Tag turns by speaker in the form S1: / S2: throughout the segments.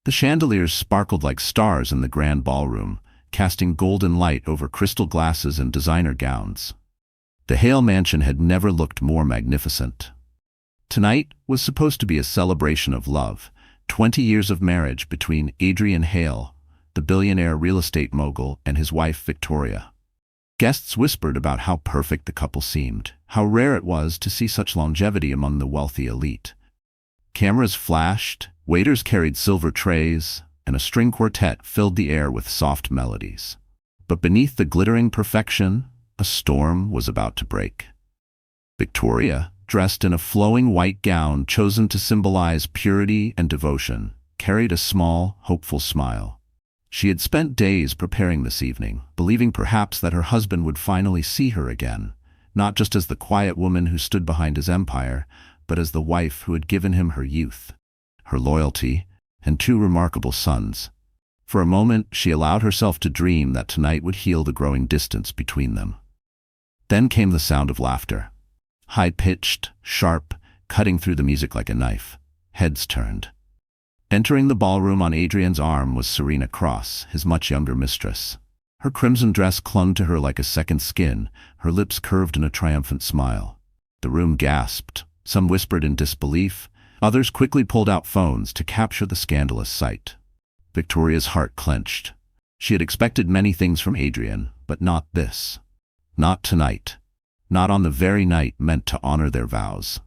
S1: The chandeliers sparkled like stars in the grand ballroom, casting golden light over crystal glasses and designer gowns. The Hale mansion had never looked more magnificent. Tonight was supposed to be a celebration of love, 20 years of marriage between Adrian Hale, the billionaire real estate mogul, and his wife Victoria. Guests whispered about how perfect the couple seemed, how rare it was to see such longevity among the wealthy elite. Cameras flashed, waiters carried silver trays, and a string quartet filled the air with soft melodies. But beneath the glittering perfection, a storm was about to break. Victoria, dressed in a flowing white gown chosen to symbolize purity and devotion, carried a small, hopeful smile. She had spent days preparing this evening, believing perhaps that her husband would finally see her again, not just as the quiet woman who stood behind his empire, but as the wife who had given him her youth, her loyalty, and 2 remarkable sons. For a moment, she allowed herself to dream that tonight would heal the growing distance between them. Then came the sound of laughter. High-pitched, sharp, cutting through the music like a knife. Heads turned. Entering the ballroom on Adrian's arm was Serena Cross, his much younger mistress. Her crimson dress clung to her like a second skin, her lips curved in a triumphant smile. The room gasped. Some whispered in disbelief. Others quickly pulled out phones to capture the scandalous sight. Victoria's heart clenched. She had expected many things from Adrian, but not this. Not tonight. Not on the very night meant to honor their vows.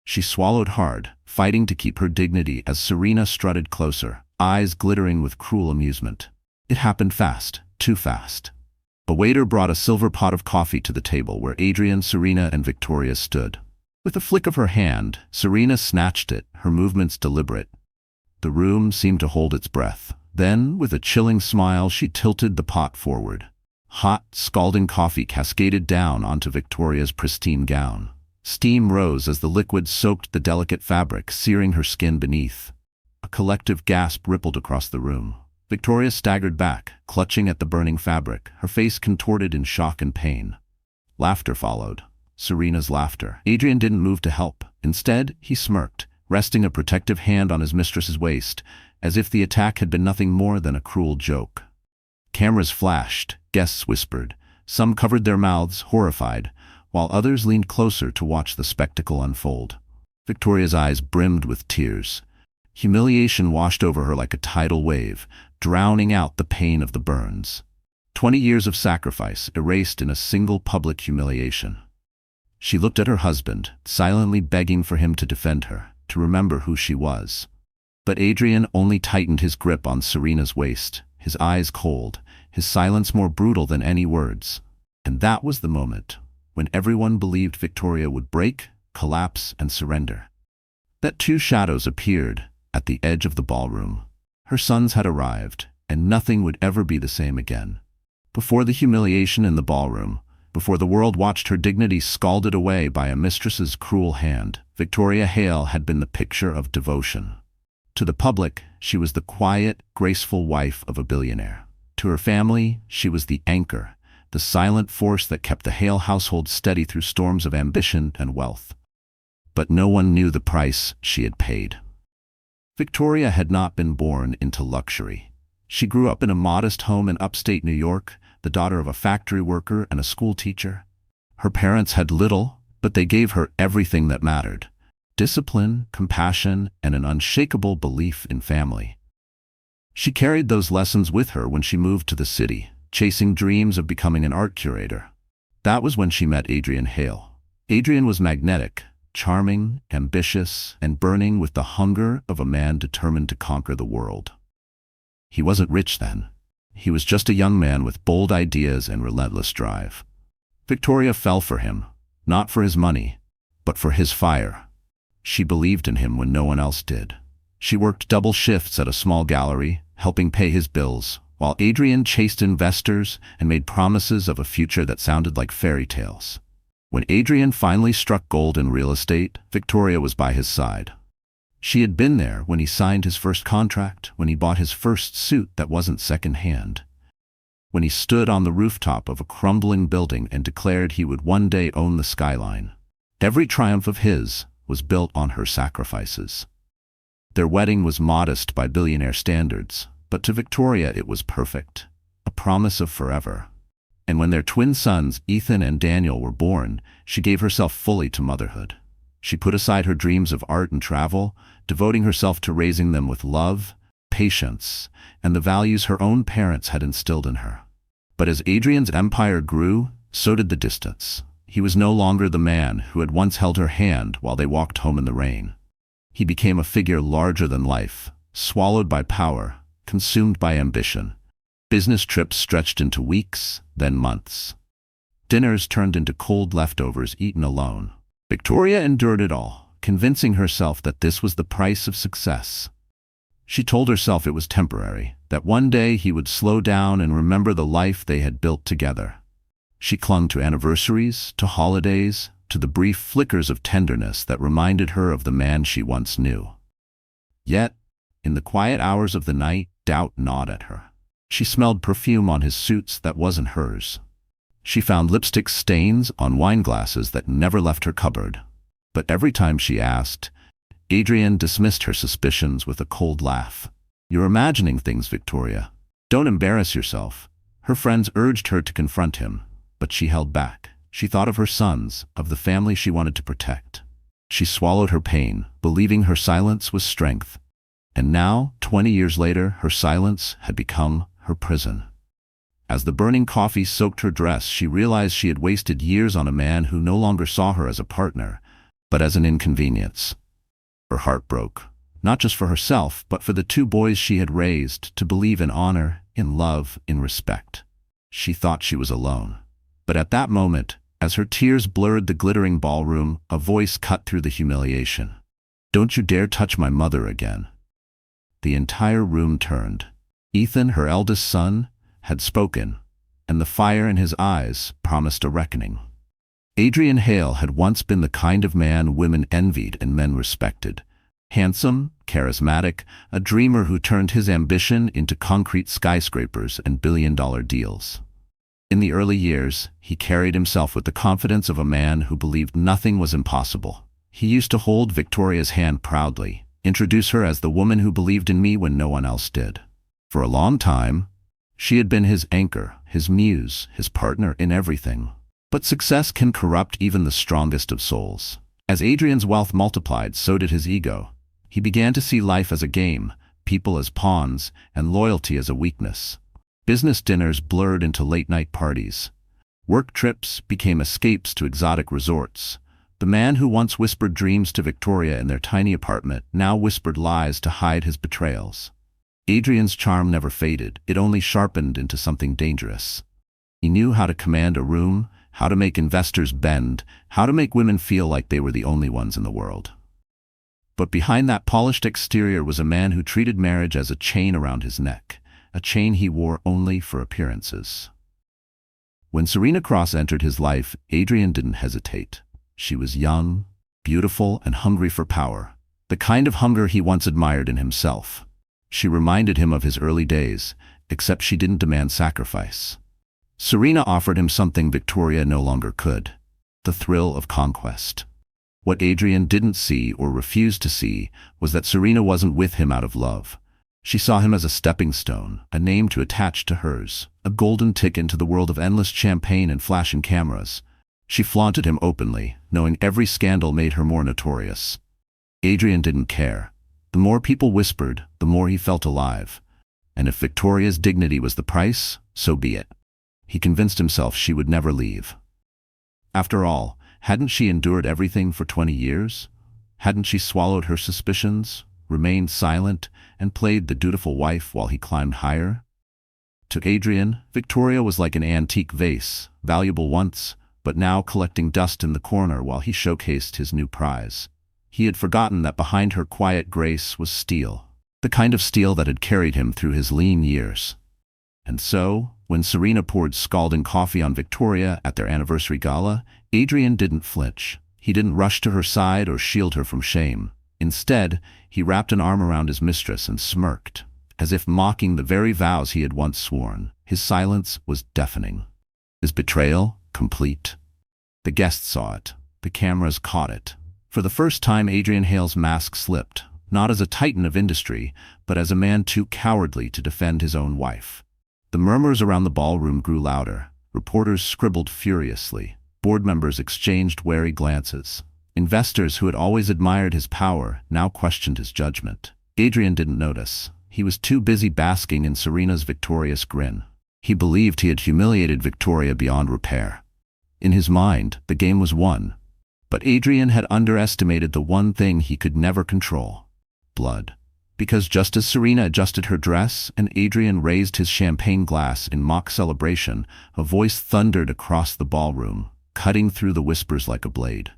S1: She swallowed hard, fighting to keep her dignity as Serena strutted closer, eyes glittering with cruel amusement. It happened fast, too fast. A waiter brought a silver pot of coffee to the table where Adrian, Serena, and Victoria stood. With a flick of her hand, Serena snatched it, her movements deliberate. The room seemed to hold its breath. Then, with a chilling smile, she tilted the pot forward. Hot, scalding coffee cascaded down onto Victoria's pristine gown. Steam rose as the liquid soaked the delicate fabric, searing her skin beneath. A collective gasp rippled across the room. Victoria staggered back, clutching at the burning fabric, her face contorted in shock and pain. Laughter followed. Serena's laughter. Adrian didn't move to help. Instead, he smirked, resting a protective hand on his mistress's waist, as if the attack had been nothing more than a cruel joke. Cameras flashed, guests whispered. Some covered their mouths, horrified, while others leaned closer to watch the spectacle unfold. Victoria's eyes brimmed with tears. Humiliation washed over her like a tidal wave, drowning out the pain of the burns. 20 years of sacrifice erased in a single public humiliation. She looked at her husband, silently begging for him to defend her, to remember who she was. But Adrian only tightened his grip on Serena's waist, his eyes cold, his silence more brutal than any words. And that was the moment when everyone believed Victoria would break, collapse, and surrender. That 2 shadows appeared at the edge of the ballroom. Her sons had arrived, and nothing would ever be the same again. Before the humiliation in the ballroom, before the world watched her dignity scalded away by a mistress's cruel hand, Victoria Hale had been the picture of devotion. To the public, she was the quiet, graceful wife of a billionaire. To her family, she was the anchor, the silent force that kept the Hale household steady through storms of ambition and wealth. But no one knew the price she had paid. Victoria had not been born into luxury. She grew up in a modest home in upstate New York, the daughter of a factory worker and a school teacher. Her parents had little, but they gave her everything that mattered: discipline, compassion, and an unshakable belief in family. She carried those lessons with her when she moved to the city, chasing dreams of becoming an art curator. That was when she met Adrian Hale. Adrian was magnetic, charming, ambitious, and burning with the hunger of a man determined to conquer the world. He wasn't rich then. He was just a young man with bold ideas and relentless drive. Victoria fell for him, not for his money, but for his fire. She believed in him when no one else did. She worked double shifts at a small gallery, helping pay his bills, while Adrian chased investors and made promises of a future that sounded like fairy tales. When Adrian finally struck gold in real estate, Victoria was by his side. She had been there when he signed his first contract, when he bought his first suit that wasn't second-hand, when he stood on the rooftop of a crumbling building and declared he would one day own the skyline. Every triumph of his was built on her sacrifices. Their wedding was modest by billionaire standards, but to Victoria it was perfect, a promise of forever. And when their twin sons, Ethan and Daniel, were born, she gave herself fully to motherhood. She put aside her dreams of art and travel, devoting herself to raising them with love, patience, and the values her own parents had instilled in her. But as Adrian's empire grew, so did the distance. He was no longer the man who had once held her hand while they walked home in the rain. He became a figure larger than life, swallowed by power, consumed by ambition. Business trips stretched into weeks, then months. Dinners turned into cold leftovers eaten alone. Victoria endured it all, convincing herself that this was the price of success. She told herself it was temporary, that one day he would slow down and remember the life they had built together. She clung to anniversaries, to holidays, to the brief flickers of tenderness that reminded her of the man she once knew. Yet, in the quiet hours of the night, doubt gnawed at her. She smelled perfume on his suits that wasn't hers. She found lipstick stains on wine glasses that never left her cupboard. But every time she asked, Adrian dismissed her suspicions with a cold laugh. "You're imagining things, Victoria. Don't embarrass yourself." Her friends urged her to confront him, but she held back. She thought of her sons, of the family she wanted to protect. She swallowed her pain, believing her silence was strength. And now, 20 years later, her silence had become her prison. As the burning coffee soaked her dress, she realized she had wasted years on a man who no longer saw her as a partner, but as an inconvenience. Her heart broke, not just for herself, but for the two boys she had raised to believe in honor, in love, in respect. She thought she was alone. But at that moment, as her tears blurred the glittering ballroom, a voice cut through the humiliation. "Don't you dare touch my mother again." The entire room turned. Ethan, her eldest son, had spoken, and the fire in his eyes promised a reckoning. Adrian Hale had once been the kind of man women envied and men respected. Handsome, charismatic, a dreamer who turned his ambition into concrete skyscrapers and billion-dollar deals. In the early years, he carried himself with the confidence of a man who believed nothing was impossible. He used to hold Victoria's hand proudly, introduce her as the woman who believed in me when no one else did. For a long time, she had been his anchor, his muse, his partner in everything. But success can corrupt even the strongest of souls. As Adrian's wealth multiplied, so did his ego. He began to see life as a game, people as pawns, and loyalty as a weakness. Business dinners blurred into late-night parties. Work trips became escapes to exotic resorts. The man who once whispered dreams to Victoria in their tiny apartment now whispered lies to hide his betrayals. Adrian's charm never faded, it only sharpened into something dangerous. He knew how to command a room, how to make investors bend, how to make women feel like they were the only ones in the world. But behind that polished exterior was a man who treated marriage as a chain around his neck, a chain he wore only for appearances. When Serena Cross entered his life, Adrian didn't hesitate. She was young, beautiful, and hungry for power, the kind of hunger he once admired in himself. She reminded him of his early days, except she didn't demand sacrifice. Serena offered him something Victoria no longer could, the thrill of conquest. What Adrian didn't see or refused to see was that Serena wasn't with him out of love. She saw him as a stepping stone, a name to attach to hers, a golden ticket into the world of endless champagne and flashing cameras. She flaunted him openly, knowing every scandal made her more notorious. Adrian didn't care. The more people whispered, the more he felt alive. And if Victoria's dignity was the price, so be it. He convinced himself she would never leave. After all, hadn't she endured everything for 20 years? Hadn't she swallowed her suspicions, remained silent, and played the dutiful wife while he climbed higher? To Adrian, Victoria was like an antique vase, valuable once, but now collecting dust in the corner while he showcased his new prize. He had forgotten that behind her quiet grace was steel, the kind of steel that had carried him through his lean years. And so, when Serena poured scalding coffee on Victoria at their anniversary gala, Adrian didn't flinch. He didn't rush to her side or shield her from shame. Instead, he wrapped an arm around his mistress and smirked, as if mocking the very vows he had once sworn. His silence was deafening. His betrayal, complete. The guests saw it. The cameras caught it. For the first time, Adrian Hale's mask slipped. not as a titan of industry, but as a man too cowardly to defend his own wife. The murmurs around the ballroom grew louder. Reporters scribbled furiously. Board members exchanged wary glances. Investors who had always admired his power now questioned his judgment. Adrian didn't notice. He was too busy basking in Serena's victorious grin. He believed he had humiliated Victoria beyond repair. In his mind, the game was won. But Adrian had underestimated the one thing he could never control: blood. Because just as Serena adjusted her dress and Adrian raised his champagne glass in mock celebration, a voice thundered across the ballroom, cutting through the whispers like a blade.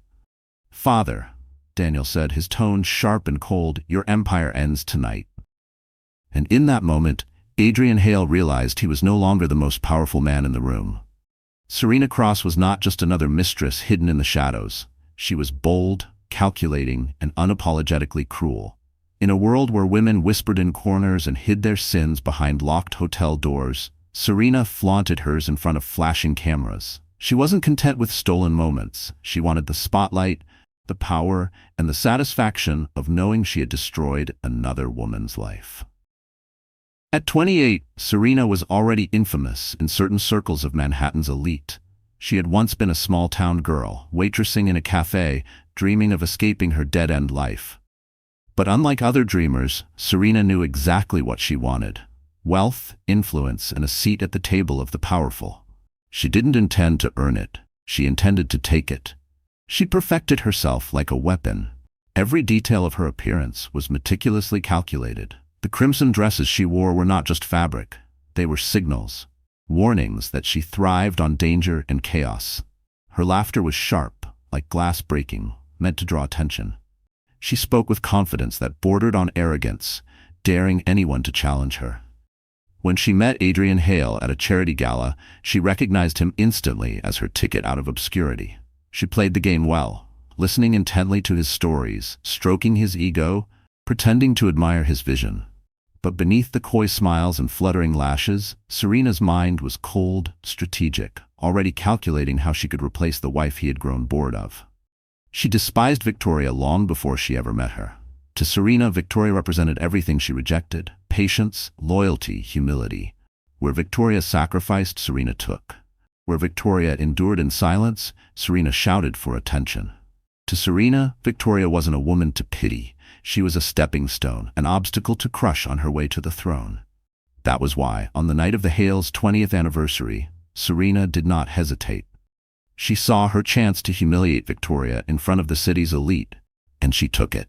S1: "Father," Daniel said, his tone sharp and cold, "your empire ends tonight." And in that moment, Adrian Hale realized he was no longer the most powerful man in the room. Serena Cross was not just another mistress hidden in the shadows. She was bold, calculating, and unapologetically cruel. In a world where women whispered in corners and hid their sins behind locked hotel doors, Serena flaunted hers in front of flashing cameras. She wasn't content with stolen moments. She wanted the spotlight, the power, and the satisfaction of knowing she had destroyed another woman's life. At 28, Serena was already infamous in certain circles of Manhattan's elite. She had once been a small-town girl, waitressing in a cafe, dreaming of escaping her dead-end life. But unlike other dreamers, Serena knew exactly what she wanted: wealth, influence, and a seat at the table of the powerful. She didn't intend to earn it. She intended to take it. She perfected herself like a weapon. Every detail of her appearance was meticulously calculated. The crimson dresses she wore were not just fabric. They were signals, warnings that she thrived on danger and chaos. Her laughter was sharp, like glass breaking, meant to draw attention. She spoke with confidence that bordered on arrogance, daring anyone to challenge her. When she met Adrian Hale at a charity gala, she recognized him instantly as her ticket out of obscurity. She played the game well, listening intently to his stories, stroking his ego, pretending to admire his vision. But beneath the coy smiles and fluttering lashes, Serena's mind was cold, strategic, already calculating how she could replace the wife he had grown bored of. She despised Victoria long before she ever met her. To Serena, Victoria represented everything she rejected: patience, loyalty, humility. Where Victoria sacrificed, Serena took. Where Victoria endured in silence, Serena shouted for attention. To Serena, Victoria wasn't a woman to pity. She was a stepping stone, an obstacle to crush on her way to the throne. That was why, on the night of the Hales' 20th anniversary, Serena did not hesitate. She saw her chance to humiliate Victoria in front of the city's elite, and she took it.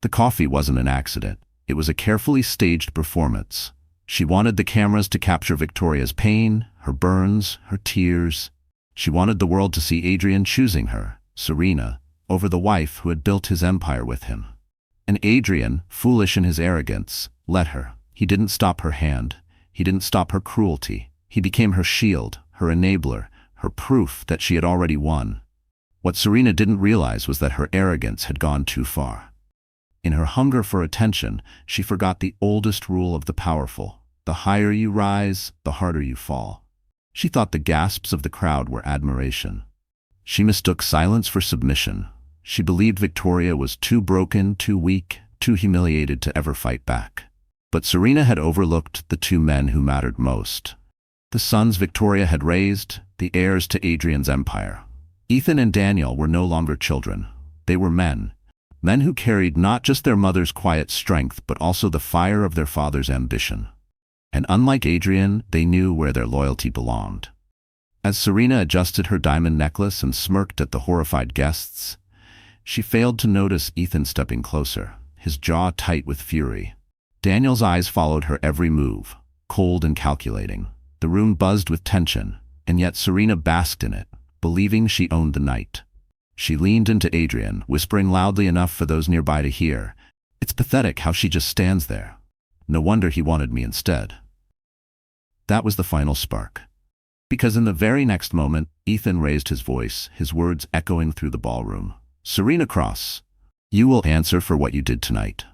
S1: The coffee wasn't an accident. It was a carefully staged performance. She wanted the cameras to capture Victoria's pain, her burns, her tears. She wanted the world to see Adrian choosing her, Serena, over the wife who had built his empire with him. And Adrian, foolish in his arrogance, let her. He didn't stop her hand. He didn't stop her cruelty. He became her shield, her enabler, her proof that she had already won. What Serena didn't realize was that her arrogance had gone too far. In her hunger for attention, she forgot the oldest rule of the powerful: the higher you rise, the harder you fall. She thought the gasps of the crowd were admiration. She mistook silence for submission. She believed Victoria was too broken, too weak, too humiliated to ever fight back. But Serena had overlooked the two men who mattered most: the sons Victoria had raised, the heirs to Adrian's empire. Ethan and Daniel were no longer children. They were men. Men who carried not just their mother's quiet strength, but also the fire of their father's ambition. And unlike Adrian, they knew where their loyalty belonged. As Serena adjusted her diamond necklace and smirked at the horrified guests, she failed to notice Ethan stepping closer, his jaw tight with fury. Daniel's eyes followed her every move, cold and calculating. The room buzzed with tension, and yet Serena basked in it, believing she owned the night. She leaned into Adrian, whispering loudly enough for those nearby to hear, "It's pathetic how she just stands there. No wonder he wanted me instead." That was the final spark. Because in the very next moment, Ethan raised his voice, his words echoing through the ballroom. "Serena Cross, you will answer for what you did tonight."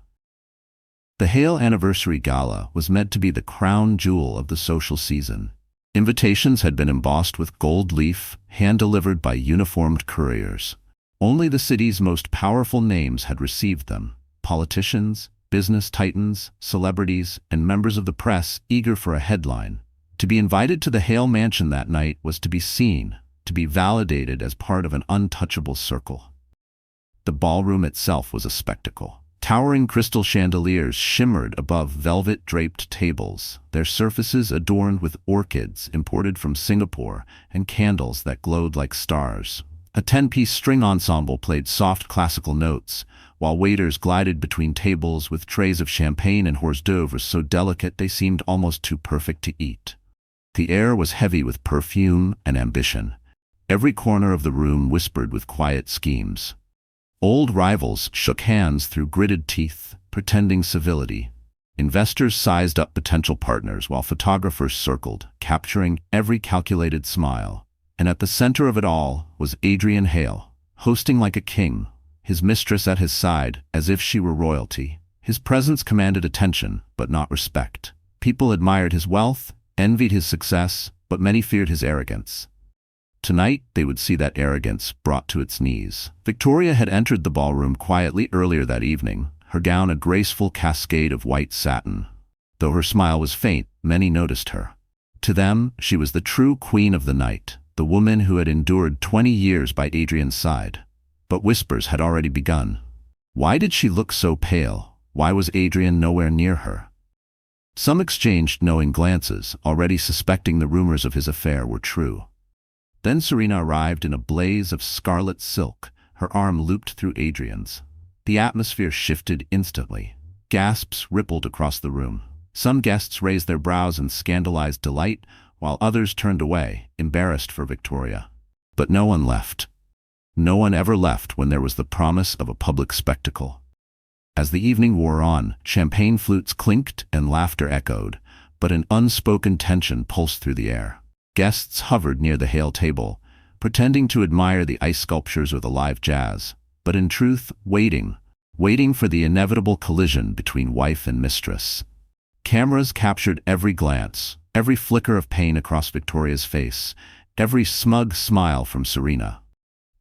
S1: The Hale Anniversary Gala was meant to be the crown jewel of the social season. Invitations had been embossed with gold leaf, hand-delivered by uniformed couriers. Only the city's most powerful names had received them. politicians, business titans, celebrities, and members of the press eager for a headline. To be invited to the Hale mansion that night was to be seen, to be validated as part of an untouchable circle. The ballroom itself was a spectacle. Towering crystal chandeliers shimmered above velvet-draped tables, their surfaces adorned with orchids imported from Singapore and candles that glowed like stars. A 10-piece string ensemble played soft classical notes, while waiters glided between tables with trays of champagne and hors d'oeuvres so delicate they seemed almost too perfect to eat. The air was heavy with perfume and ambition. Every corner of the room whispered with quiet schemes. Old rivals shook hands through gritted teeth, pretending civility. Investors sized up potential partners while photographers circled, capturing every calculated smile. And at the center of it all was Adrian Hale, hosting like a king, his mistress at his side as if she were royalty. His presence commanded attention, but not respect. People admired his wealth, envied his success, but many feared his arrogance. Tonight, they would see that arrogance brought to its knees. Victoria had entered the ballroom quietly earlier that evening, her gown a graceful cascade of white satin. Though her smile was faint, many noticed her. To them, she was the true queen of the night, the woman who had endured 20 years by Adrian's side. But whispers had already begun. Why did she look so pale? Why was Adrian nowhere near her? Some exchanged knowing glances, already suspecting the rumors of his affair were true. Then Serena arrived in a blaze of scarlet silk, her arm looped through Adrian's. The atmosphere shifted instantly. Gasps rippled across the room. Some guests raised their brows in scandalized delight, while others turned away, embarrassed for Victoria. But no one left. No one ever left when there was the promise of a public spectacle. As the evening wore on, champagne flutes clinked and laughter echoed, but an unspoken tension pulsed through the air. Guests hovered near the Hale table, pretending to admire the ice sculptures or the live jazz, but in truth, waiting for the inevitable collision between wife and mistress. Cameras captured every glance, every flicker of pain across Victoria's face, every smug smile from Serena.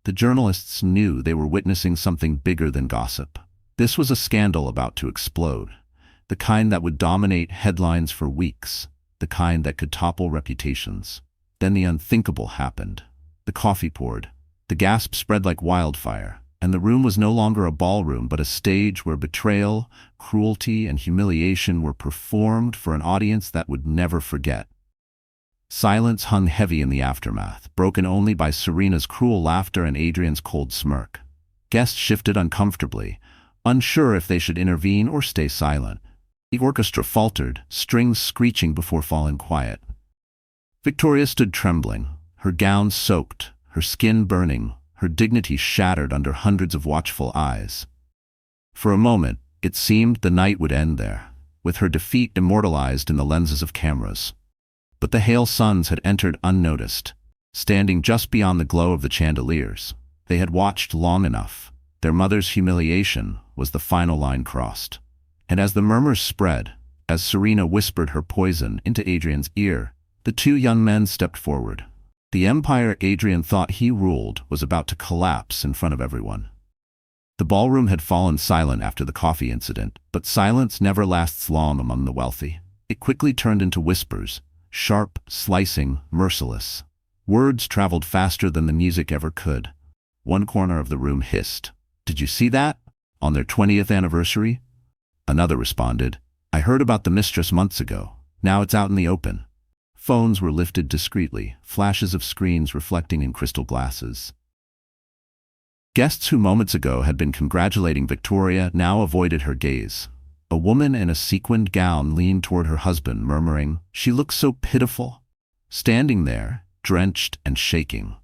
S1: The journalists knew they were witnessing something bigger than gossip. This was a scandal about to explode, the kind that would dominate headlines for weeks, the kind that could topple reputations. Then the unthinkable happened. The coffee poured. The gasp spread like wildfire, and the room was no longer a ballroom but a stage where betrayal, cruelty, and humiliation were performed for an audience that would never forget. Silence hung heavy in the aftermath, broken only by Serena's cruel laughter and Adrian's cold smirk. Guests shifted uncomfortably, unsure if they should intervene or stay silent. The orchestra faltered, strings screeching before falling quiet. Victoria stood trembling, her gown soaked, her skin burning, her dignity shattered under hundreds of watchful eyes. For a moment, it seemed the night would end there, with her defeat immortalized in the lenses of cameras. But the Hale sons had entered unnoticed, standing just beyond the glow of the chandeliers. They had watched long enough. Their mother's humiliation was the final line crossed. And as the murmurs spread, as Serena whispered her poison into Adrian's ear, the two young men stepped forward. The empire Adrian thought he ruled was about to collapse in front of everyone. The ballroom had fallen silent after the coffee incident, but silence never lasts long among the wealthy. It quickly turned into whispers, sharp, slicing, merciless. Words traveled faster than the music ever could. One corner of the room hissed, "Did you see that? On their 20th anniversary?" Another responded, "I heard about the mistress months ago. Now it's out in the open." Phones were lifted discreetly, flashes of screens reflecting in crystal glasses. Guests who moments ago had been congratulating Victoria now avoided her gaze. A woman in a sequined gown leaned toward her husband, murmuring, "She looks so pitiful." Standing there, drenched and shaking.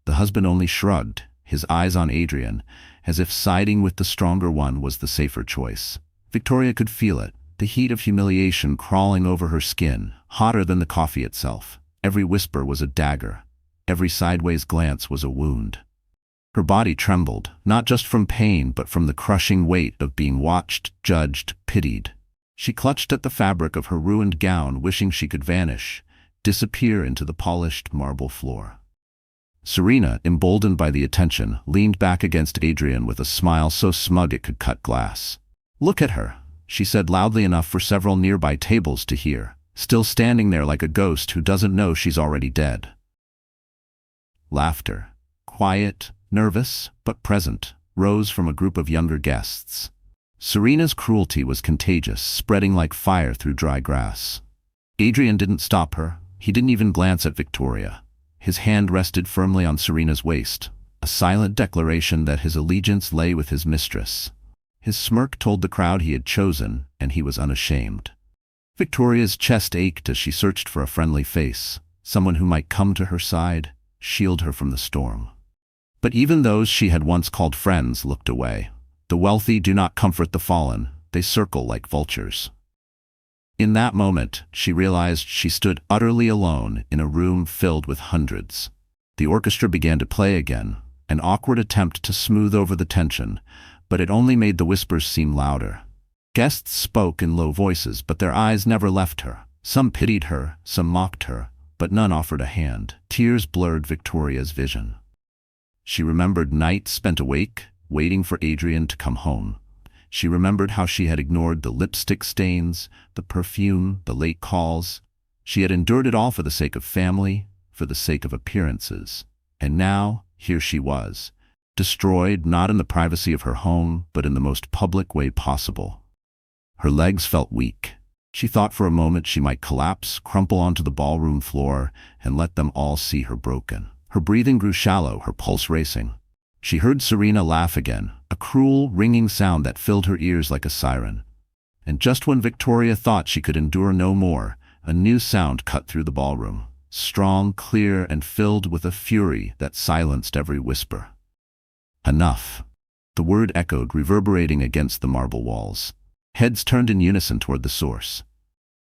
S1: The husband only shrugged, his eyes on Adrian, as if siding with the stronger one was the safer choice. Victoria could feel it, the heat of humiliation crawling over her skin, hotter than the coffee itself. Every whisper was a dagger. Every sideways glance was a wound. Her body trembled, not just from pain but from the crushing weight of being watched, judged, pitied. She clutched at the fabric of her ruined gown, wishing she could vanish, disappear into the polished marble floor. Serena, emboldened by the attention, leaned back against Adrian with a smile so smug it could cut glass. "Look at her," she said loudly enough for several nearby tables to hear, still standing there like a ghost who doesn't know she's already dead. Laughter, quiet, nervous, but present, rose from a group of younger guests. Serena's cruelty was contagious, spreading like fire through dry grass. Adrian didn't stop her. He didn't even glance at Victoria. His hand rested firmly on Serena's waist, a silent declaration that his allegiance lay with his mistress. His smirk told the crowd he had chosen, and he was unashamed. Victoria's chest ached as she searched for a friendly face, someone who might come to her side, shield her from the storm. But even those she had once called friends looked away. The wealthy do not comfort the fallen, they circle like vultures. In that moment, she realized she stood utterly alone in a room filled with hundreds. The orchestra began to play again, an awkward attempt to smooth over the tension, but it only made the whispers seem louder. Guests spoke in low voices, but their eyes never left her. Some pitied her, some mocked her, but none offered a hand. Tears blurred Victoria's vision. She remembered nights spent awake, waiting for Adrian to come home. She remembered how she had ignored the lipstick stains, the perfume, the late calls. She had endured it all for the sake of family, for the sake of appearances. And now, here she was, destroyed not in the privacy of her home, but in the most public way possible. Her legs felt weak. She thought for a moment she might collapse, crumple onto the ballroom floor, and let them all see her broken. Her breathing grew shallow, her pulse racing. She heard Serena laugh again, a cruel, ringing sound that filled her ears like a siren. And just when Victoria thought she could endure no more, a new sound cut through the ballroom, strong, clear, and filled with a fury that silenced every whisper. Enough. The word echoed, reverberating against the marble walls. Heads turned in unison toward the source.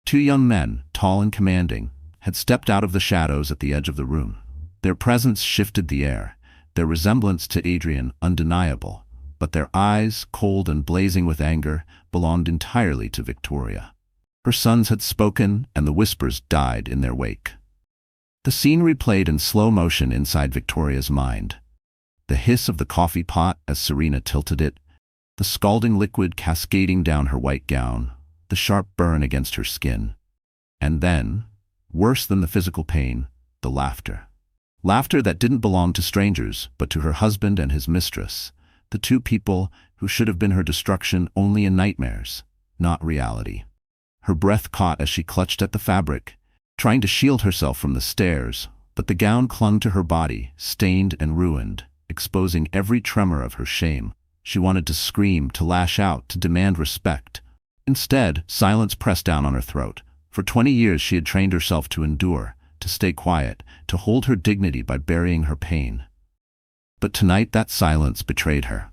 S1: Two young men, tall and commanding, had stepped out of the shadows at the edge of the room. Their presence shifted the air, their resemblance to Adrian undeniable, but their eyes, cold and blazing with anger, belonged entirely to Victoria. Her sons had spoken, and the whispers died in their wake. The scene replayed in slow motion inside Victoria's mind. The hiss of the coffee pot as Serena tilted it, the scalding liquid cascading down her white gown, the sharp burn against her skin. And then, worse than the physical pain, the laughter. Laughter that didn't belong to strangers, but to her husband and his mistress, the two people who should have been her destruction only in nightmares, not reality. Her breath caught as she clutched at the fabric, trying to shield herself from the stares, but the gown clung to her body, stained and ruined, exposing every tremor of her shame. She wanted to scream, to lash out, to demand respect. Instead, silence pressed down on her throat. For 20 years she had trained herself to endure, to stay quiet, to hold her dignity by burying her pain. But tonight that silence betrayed her.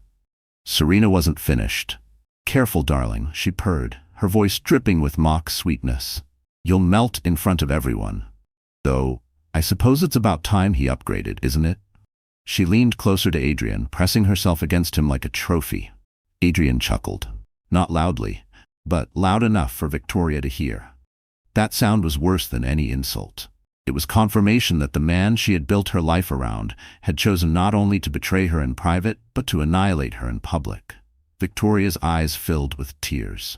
S1: Serena wasn't finished. "Careful, darling," she purred, her voice dripping with mock sweetness. "You'll melt in front of everyone. Though, I suppose it's about time he upgraded, isn't it?" She leaned closer to Adrian, pressing herself against him like a trophy. Adrian chuckled. Not loudly, but loud enough for Victoria to hear. That sound was worse than any insult. It was confirmation that the man she had built her life around had chosen not only to betray her in private, but to annihilate her in public. Victoria's eyes filled with tears.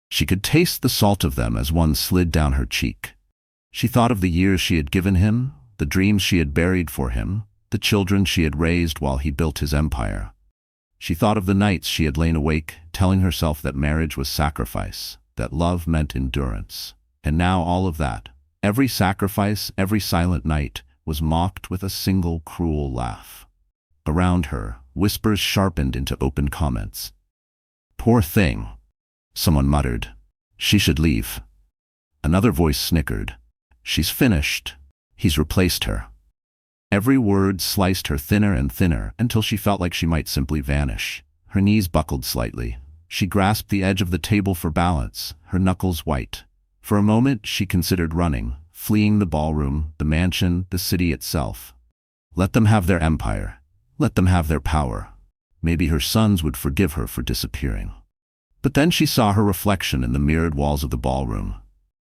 S1: She could taste the salt of them as one slid down her cheek. She thought of the years she had given him, the dreams she had buried for him, the children she had raised while he built his empire. She thought of the nights she had lain awake, telling herself that marriage was sacrifice, that love meant endurance. And now all of that, every sacrifice, every silent night, was mocked with a single cruel laugh. Around her, whispers sharpened into open comments. "Poor thing," someone muttered. "She should leave." Another voice snickered. "She's finished. He's replaced her." Every word sliced her thinner and thinner until she felt like she might simply vanish. Her knees buckled slightly. She grasped the edge of the table for balance, her knuckles white. For a moment she considered running, fleeing the ballroom, the mansion, the city itself. Let them have their empire. Let them have their power. Maybe her sons would forgive her for disappearing. But then she saw her reflection in the mirrored walls of the ballroom.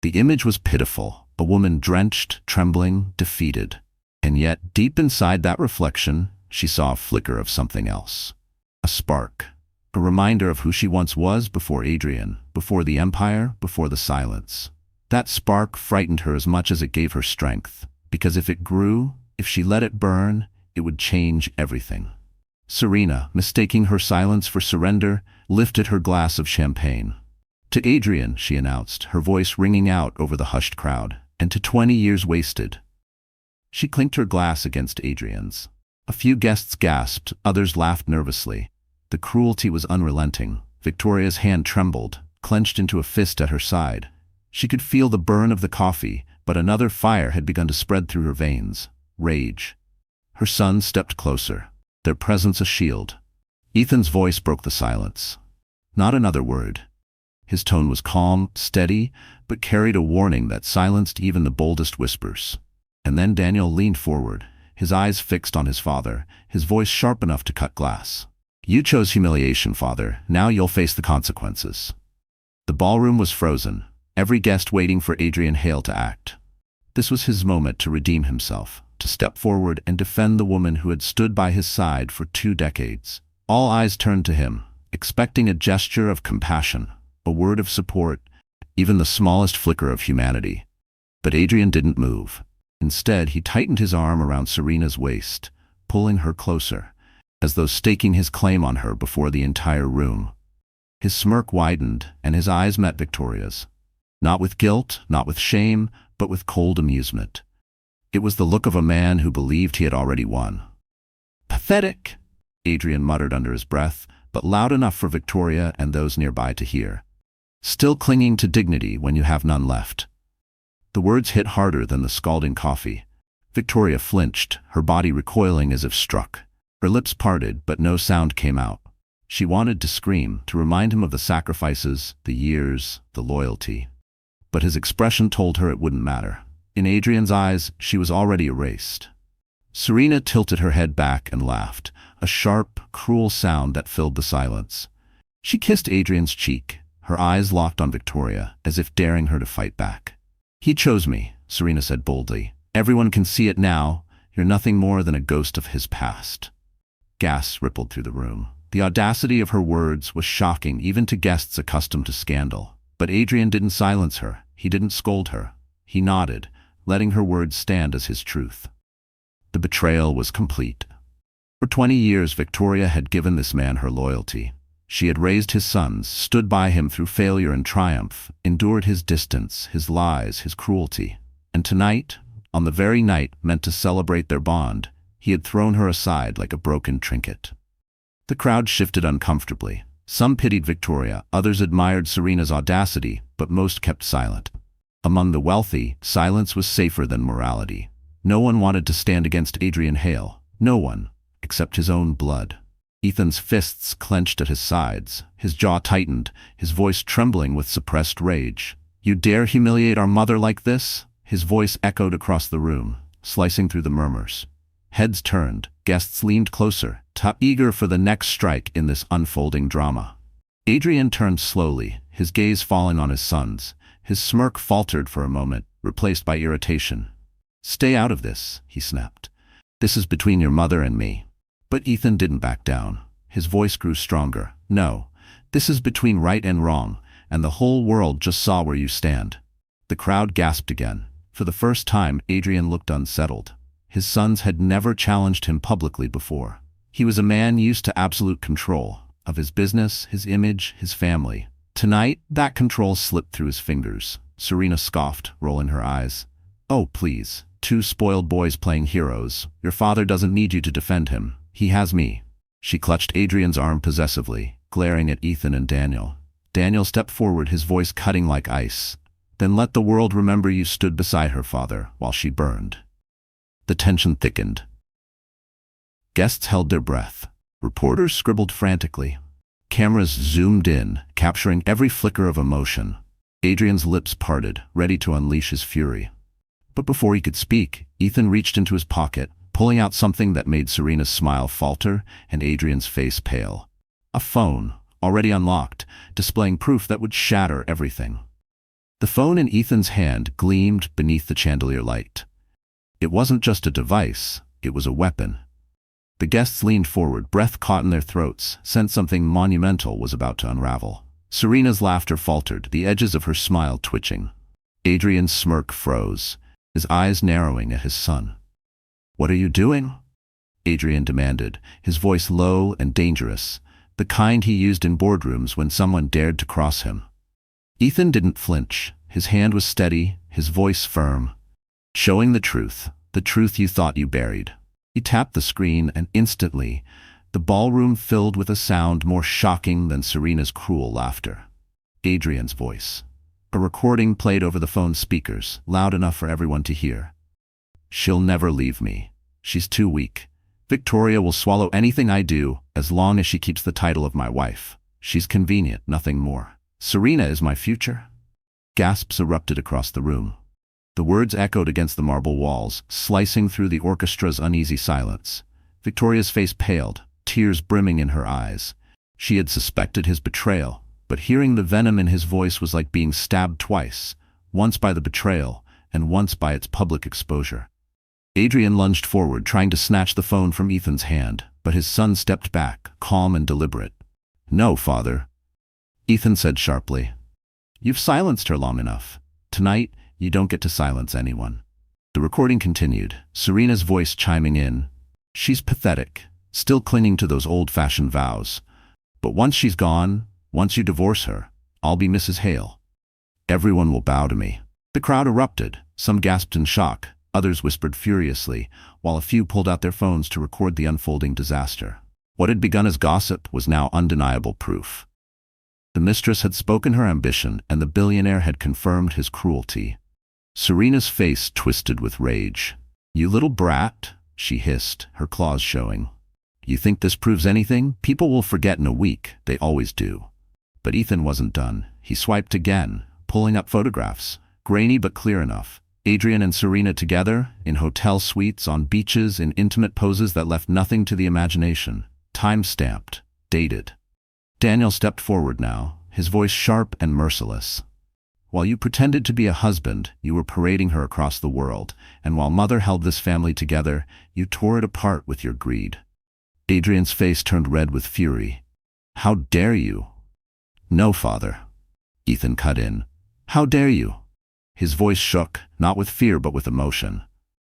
S1: The image was pitiful, a woman drenched, trembling, defeated. And yet, deep inside that reflection, she saw a flicker of something else. A spark. A reminder of who she once was before Adrian, before the empire, before the silence. That spark frightened her as much as it gave her strength, because if it grew, if she let it burn, it would change everything. Serena, mistaking her silence for surrender, lifted her glass of champagne. To Adrian, she announced, her voice ringing out over the hushed crowd, and to 20 years wasted. She clinked her glass against Adrian's. A few guests gasped, others laughed nervously. The cruelty was unrelenting. Victoria's hand trembled, clenched into a fist at her side. She could feel the burn of the coffee, but another fire had begun to spread through her veins. Rage. Her sons stepped closer, their presence a shield. Ethan's voice broke the silence. Not another word. His tone was calm, steady, but carried a warning that silenced even the boldest whispers. And then Daniel leaned forward, his eyes fixed on his father, his voice sharp enough to cut glass. "You chose humiliation, father. Now you'll face the consequences." The ballroom was frozen, every guest waiting for Adrian Hale to act. This was his moment to redeem himself, to step forward and defend the woman who had stood by his side for 2 decades. All eyes turned to him, expecting a gesture of compassion, a word of support, even the smallest flicker of humanity. But Adrian didn't move. Instead, he tightened his arm around Serena's waist, pulling her closer, as though staking his claim on her before the entire room. His smirk widened, and his eyes met Victoria's. Not with guilt, not with shame, but with cold amusement. It was the look of a man who believed he had already won. "Pathetic," Adrian muttered under his breath, but loud enough for Victoria and those nearby to hear. "Still clinging to dignity when you have none left." The words hit harder than the scalding coffee. Victoria flinched, her body recoiling as if struck. Her lips parted, but no sound came out. She wanted to scream, to remind him of the sacrifices, the years, the loyalty. But his expression told her it wouldn't matter. In Adrian's eyes, she was already erased. Serena tilted her head back and laughed, a sharp, cruel sound that filled the silence. She kissed Adrian's cheek, her eyes locked on Victoria, as if daring her to fight back. "He chose me," Serena said boldly. "Everyone can see it now. You're nothing more than a ghost of his past." Gasps rippled through the room. The audacity of her words was shocking even to guests accustomed to scandal. But Adrian didn't silence her. He didn't scold her. He nodded, letting her words stand as his truth. The betrayal was complete. For 20 years, Victoria had given this man her loyalty. She had raised his sons, stood by him through failure and triumph, endured his distance, his lies, his cruelty. And tonight, on the very night meant to celebrate their bond, he had thrown her aside like a broken trinket. The crowd shifted uncomfortably. Some pitied Victoria, others admired Serena's audacity, but most kept silent. Among the wealthy, silence was safer than morality. No one wanted to stand against Adrian Hale. No one, except his own blood. Ethan's fists clenched at his sides, his jaw tightened, his voice trembling with suppressed rage. "You dare humiliate our mother like this?" His voice echoed across the room, slicing through the murmurs. Heads turned, guests leaned closer, eager for the next strike in this unfolding drama. Adrian turned slowly, his gaze falling on his sons. His smirk faltered for a moment, replaced by irritation. "Stay out of this," he snapped. "This is between your mother and me." But Ethan didn't back down. His voice grew stronger. "No, this is between right and wrong, and the whole world just saw where you stand." The crowd gasped again. For the first time, Adrian looked unsettled. His sons had never challenged him publicly before. He was a man used to absolute control, of his business, his image, his family. Tonight, that control slipped through his fingers. Serena scoffed, rolling her eyes. "Oh, please. 2 spoiled boys playing heroes. Your father doesn't need you to defend him. He has me." She clutched Adrian's arm possessively, glaring at Ethan and Daniel. Daniel stepped forward, his voice cutting like ice. "Then let the world remember you stood beside her father while she burned." The tension thickened. Guests held their breath. Reporters scribbled frantically. Cameras zoomed in, capturing every flicker of emotion. Adrian's lips parted, ready to unleash his fury. But before he could speak, Ethan reached into his pocket, pulling out something that made Serena's smile falter and Adrian's face pale. A phone, already unlocked, displaying proof that would shatter everything. The phone in Ethan's hand gleamed beneath the chandelier light. It wasn't just a device, it was a weapon. The guests leaned forward, breath caught in their throats, sensed something monumental was about to unravel. Serena's laughter faltered, the edges of her smile twitching. Adrian's smirk froze, his eyes narrowing at his son. "What are you doing?" Adrian demanded, his voice low and dangerous, the kind he used in boardrooms when someone dared to cross him. Ethan didn't flinch. His hand was steady, his voice firm. "Showing the truth you thought you buried." He tapped the screen, and instantly, the ballroom filled with a sound more shocking than Serena's cruel laughter. Adrian's voice. A recording played over the phone speakers, loud enough for everyone to hear. "She'll never leave me. She's too weak. Victoria will swallow anything I do, as long as she keeps the title of my wife. She's convenient, nothing more. Serena is my future." Gasps erupted across the room. The words echoed against the marble walls, slicing through the orchestra's uneasy silence. Victoria's face paled, tears brimming in her eyes. She had suspected his betrayal, but hearing the venom in his voice was like being stabbed twice, once by the betrayal, and once by its public exposure. Adrian lunged forward, trying to snatch the phone from Ethan's hand, but his son stepped back, calm and deliberate. "No, father," Ethan said sharply. "You've silenced her long enough. Tonight, you don't get to silence anyone." The recording continued, Serena's voice chiming in. "She's pathetic, still clinging to those old-fashioned vows. But once she's gone, once you divorce her, I'll be Mrs. Hale. Everyone will bow to me." The crowd erupted. Some gasped in shock, others whispered furiously, while a few pulled out their phones to record the unfolding disaster. What had begun as gossip was now undeniable proof. The mistress had spoken her ambition, and the billionaire had confirmed his cruelty. Serena's face twisted with rage. "You little brat," she hissed, her claws showing. "You think this proves anything? People will forget in a week, they always do." But Ethan wasn't done. He swiped again, pulling up photographs, grainy but clear enough. Adrian and Serena together, in hotel suites, on beaches, in intimate poses that left nothing to the imagination. Time-stamped, dated. Daniel stepped forward now, his voice sharp and merciless. "While you pretended to be a husband, you were parading her across the world, and while Mother held this family together, you tore it apart with your greed." Adrian's face turned red with fury. "How dare you?" "No, Father," Ethan cut in. "How dare you?" His voice shook, not with fear but with emotion.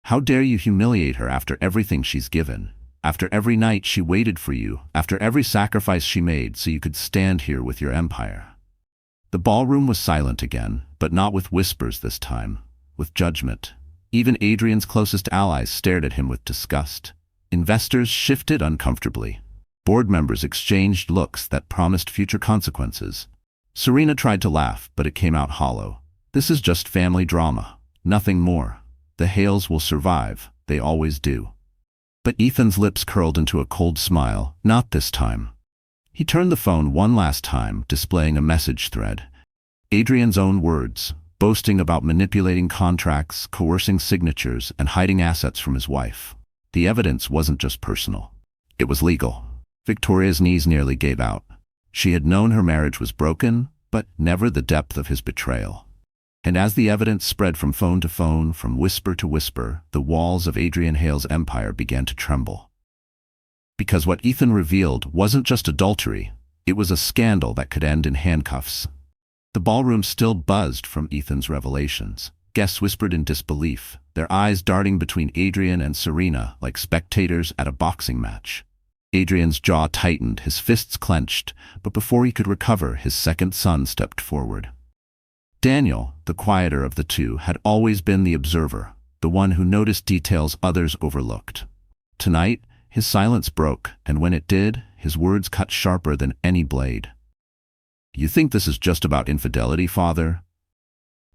S1: "How dare you humiliate her after everything she's given? After every night she waited for you, after every sacrifice she made so you could stand here with your empire." The ballroom was silent again, but not with whispers this time, with judgment. Even Adrian's closest allies stared at him with disgust. Investors shifted uncomfortably. Board members exchanged looks that promised future consequences. Serena tried to laugh, but it came out hollow. "This is just family drama, nothing more. The Hales will survive, they always do." But Ethan's lips curled into a cold smile. Not this time. He turned the phone one last time, displaying a message thread. Adrian's own words, boasting about manipulating contracts, coercing signatures, and hiding assets from his wife. The evidence wasn't just personal. It was legal. Victoria's knees nearly gave out. She had known her marriage was broken, but never the depth of his betrayal. And as the evidence spread from phone to phone, from whisper to whisper, the walls of Adrian Hale's empire began to tremble. Because what Ethan revealed wasn't just adultery, it was a scandal that could end in handcuffs. The ballroom still buzzed from Ethan's revelations. Guests whispered in disbelief, their eyes darting between Adrian and Serena like spectators at a boxing match. Adrian's jaw tightened, his fists clenched, but before he could recover, his second son stepped forward. Daniel, the quieter of the two, had always been the observer, the one who noticed details others overlooked. Tonight, his silence broke, and when it did, his words cut sharper than any blade. "You think this is just about infidelity, Father?"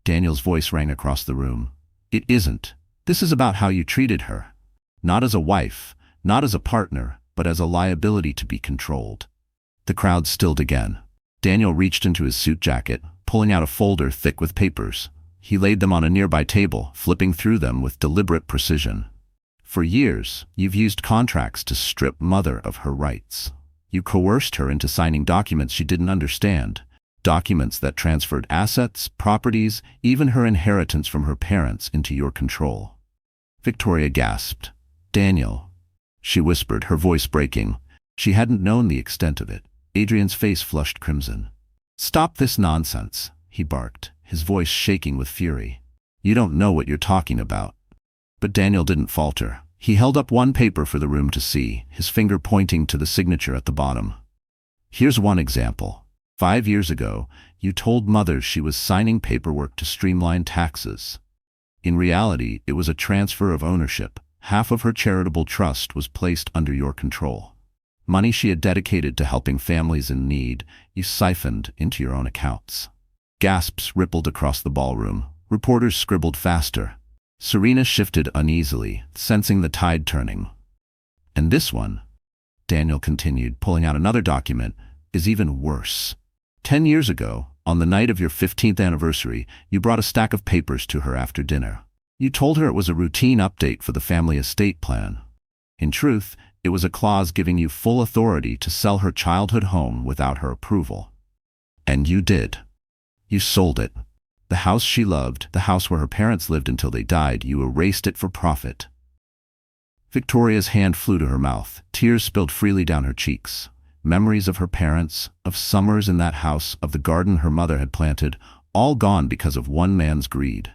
S1: Daniel's voice rang across the room. "It isn't. This is about how you treated her. Not as a wife, not as a partner, but as a liability to be controlled." The crowd stilled again. Daniel reached into his suit jacket, pulling out a folder thick with papers. He laid them on a nearby table, flipping through them with deliberate precision. "For years, you've used contracts to strip Mother of her rights. You coerced her into signing documents she didn't understand, documents that transferred assets, properties, even her inheritance from her parents into your control." Victoria gasped. "Daniel." she whispered, her voice breaking. She hadn't known the extent of it. Adrian's face flushed crimson. "Stop this nonsense," he barked, his voice shaking with fury. "You don't know what you're talking about." But Daniel didn't falter. He held up one paper for the room to see, his finger pointing to the signature at the bottom. "Here's one example. 5 years ago, you told Mother she was signing paperwork to streamline taxes. In reality, it was a transfer of ownership. Half of her charitable trust was placed under your control. Money she had dedicated to helping families in need, you siphoned into your own accounts." Gasps rippled across the ballroom. Reporters scribbled faster. Serena shifted uneasily, sensing the tide turning. "And this one," Daniel continued, pulling out another document, "is even worse. 10 years ago, on the night of your 15th anniversary, you brought a stack of papers to her after dinner. You told her it was a routine update for the family estate plan. In truth, it was a clause giving you full authority to sell her childhood home without her approval. And you did. You sold it. The house she loved, the house where her parents lived until they died, you erased it for profit." Victoria's hand flew to her mouth. Tears spilled freely down her cheeks. Memories of her parents, of summers in that house, of the garden her mother had planted, all gone because of one man's greed.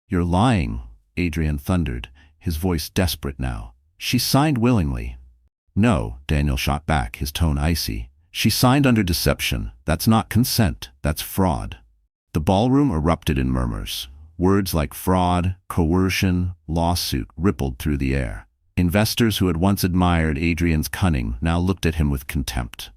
S1: "You're lying," Adrian thundered, his voice desperate now. "She signed willingly." "No," Daniel shot back, his tone icy. "She signed under deception. That's not consent, that's fraud." The ballroom erupted in murmurs. Words like fraud, coercion, lawsuit rippled through the air. Investors who had once admired Adrian's cunning now looked at him with contempt.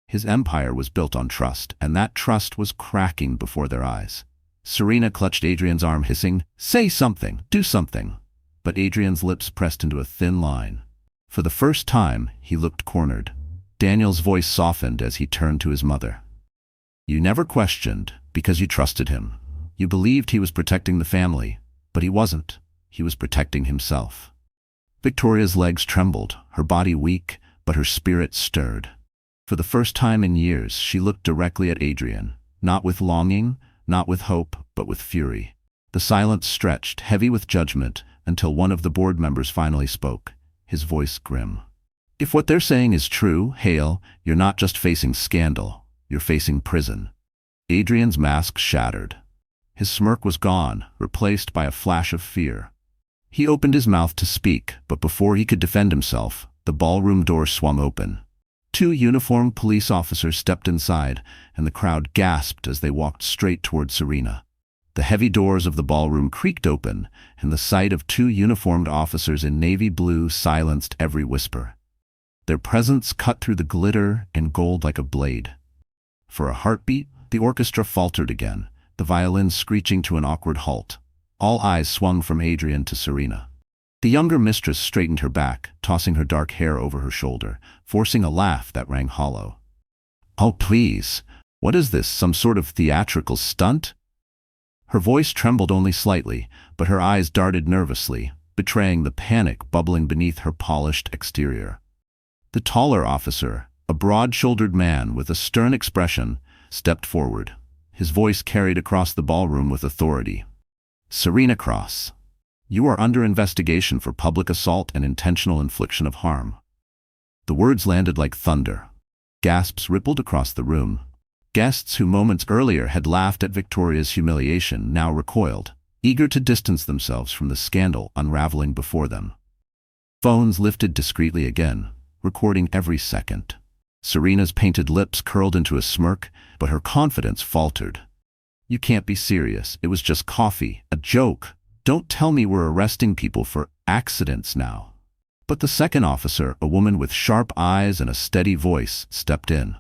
S1: His empire was built on trust, and that trust was cracking before their eyes. Serena clutched Adrian's arm, hissing, "Say something, do something." But Adrian's lips pressed into a thin line. For the first time, he looked cornered. Daniel's voice softened as he turned to his mother. "You never questioned, because you trusted him. You believed he was protecting the family, but he wasn't. He was protecting himself." Victoria's legs trembled, her body weak, but her spirit stirred. For the first time in years, she looked directly at Adrian, not with longing, not with hope, but with fury. The silence stretched, heavy with judgment, until one of the board members finally spoke, his voice grim. "If what they're saying is true, Hale, you're not just facing scandal, you're facing prison." Adrian's mask shattered. His smirk was gone, replaced by a flash of fear. He opened his mouth to speak, but before he could defend himself, the ballroom door swung open. 2 uniformed police officers stepped inside, and the crowd gasped as they walked straight toward Serena. The heavy doors of the ballroom creaked open, and the sight of 2 uniformed officers in navy blue silenced every whisper. Their presence cut through the glitter and gold like a blade. For a heartbeat, the orchestra faltered again, the violins screeching to an awkward halt. All eyes swung from Adrian to Serena. The younger mistress straightened her back, tossing her dark hair over her shoulder, forcing a laugh that rang hollow. "Oh, please, what is this, some sort of theatrical stunt?" Her voice trembled only slightly, but her eyes darted nervously, betraying the panic bubbling beneath her polished exterior. The taller officer, a broad-shouldered man with a stern expression, stepped forward. His voice carried across the ballroom with authority. "Serena Cross, you are under investigation for public assault and intentional infliction of harm." The words landed like thunder. Gasps rippled across the room. Guests who moments earlier had laughed at Victoria's humiliation now recoiled, eager to distance themselves from the scandal unraveling before them. Phones lifted discreetly again, recording every second. Serena's painted lips curled into a smirk, but her confidence faltered. "You can't be serious. It was just coffee, a joke. Don't tell me we're arresting people for accidents now." But the second officer, a woman with sharp eyes and a steady voice, stepped in.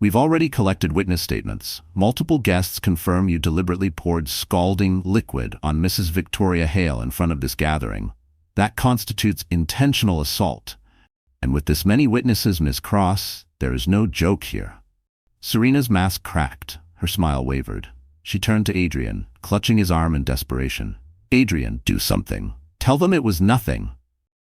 S1: "We've already collected witness statements. Multiple guests confirm you deliberately poured scalding liquid on Mrs. Victoria Hale in front of this gathering. That constitutes intentional assault. And with this many witnesses, Miss Cross, there is no joke here." Serena's mask cracked. Her smile wavered. She turned to Adrian, clutching his arm in desperation. "Adrian, do something. Tell them it was nothing."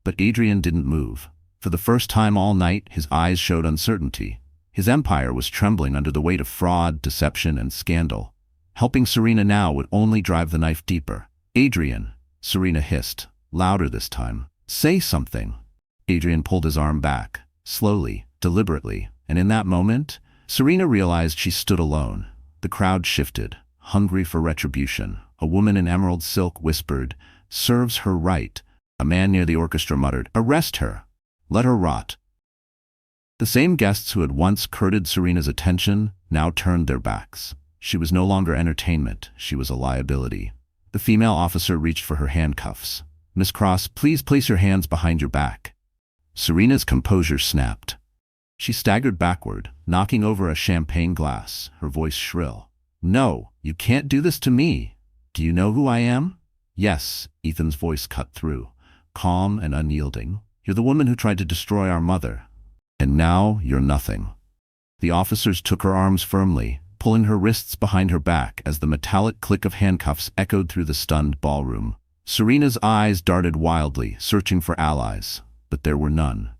S1: But Adrian didn't move. For the first time all night, his eyes showed uncertainty. His empire was trembling under the weight of fraud, deception, and scandal. Helping Serena now would only drive the knife deeper. "Adrian," Serena hissed, louder this time. "Say something." Adrian pulled his arm back, slowly, deliberately, and in that moment, Serena realized she stood alone. The crowd shifted, hungry for retribution. A woman in emerald silk whispered, "Serves her right." A man near the orchestra muttered, "Arrest her. Let her rot." The same guests who had once courted Serena's attention now turned their backs. She was no longer entertainment, she was a liability. The female officer reached for her handcuffs. "Miss Cross, please place your hands behind your back." Serena's composure snapped. She staggered backward, knocking over a champagne glass, her voice shrill. "No, you can't do this to me. Do you know who I am?" "Yes," Ethan's voice cut through, calm and unyielding. "You're the woman who tried to destroy our mother. And now you're nothing." The officers took her arms firmly, pulling her wrists behind her back as the metallic click of handcuffs echoed through the stunned ballroom. Serena's eyes darted wildly, searching for allies, but there were none.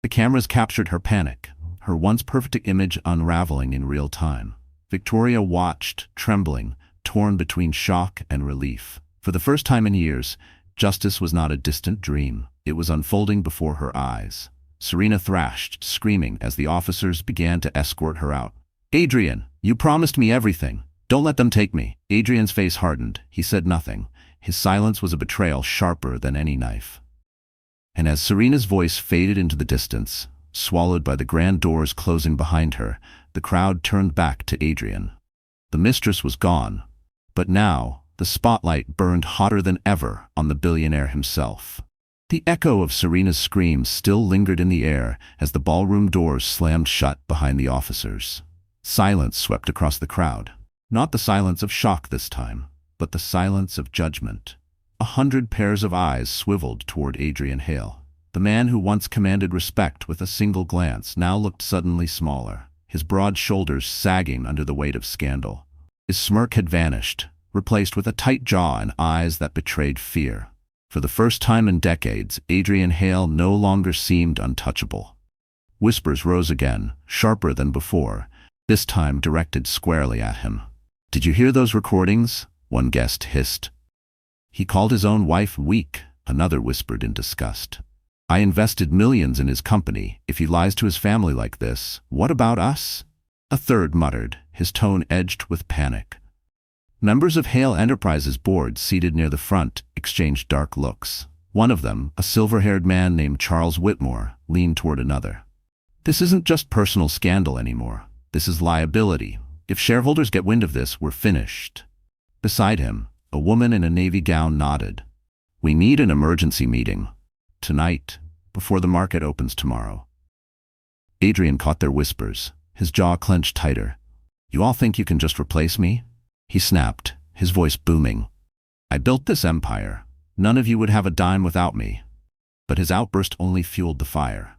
S1: The cameras captured her panic, her once perfect image unraveling in real time. Victoria watched, trembling, torn between shock and relief. For the first time in years, justice was not a distant dream. It was unfolding before her eyes. Serena thrashed, screaming as the officers began to escort her out. "Adrian, you promised me everything. Don't let them take me." Adrian's face hardened. He said nothing. His silence was a betrayal sharper than any knife. And as Serena's voice faded into the distance, swallowed by the grand doors closing behind her, the crowd turned back to Adrian. The mistress was gone, but now the spotlight burned hotter than ever on the billionaire himself. The echo of Serena's screams still lingered in the air as the ballroom doors slammed shut behind the officers. Silence swept across the crowd. Not the silence of shock this time, but the silence of judgment. 100 pairs of eyes swiveled toward Adrian Hale. The man who once commanded respect with a single glance now looked suddenly smaller, his broad shoulders sagging under the weight of scandal. His smirk had vanished, replaced with a tight jaw and eyes that betrayed fear. For the first time in decades, Adrian Hale no longer seemed untouchable. Whispers rose again, sharper than before, this time directed squarely at him. "Did you hear those recordings?" one guest hissed. "He called his own wife weak," another whispered in disgust. "I invested millions in his company. If he lies to his family like this, what about us?" A third muttered, his tone edged with panic. Members of Hale Enterprises' board seated near the front exchanged dark looks. One of them, a silver-haired man named Charles Whitmore, leaned toward another. "This isn't just personal scandal anymore. This is liability. If shareholders get wind of this, we're finished." Beside him, a woman in a navy gown nodded. "We need an emergency meeting. Tonight, before the market opens tomorrow." Adrian caught their whispers, his jaw clenched tighter. "You all think you can just replace me?" He snapped, his voice booming. "I built this empire. None of you would have a dime without me." But his outburst only fueled the fire.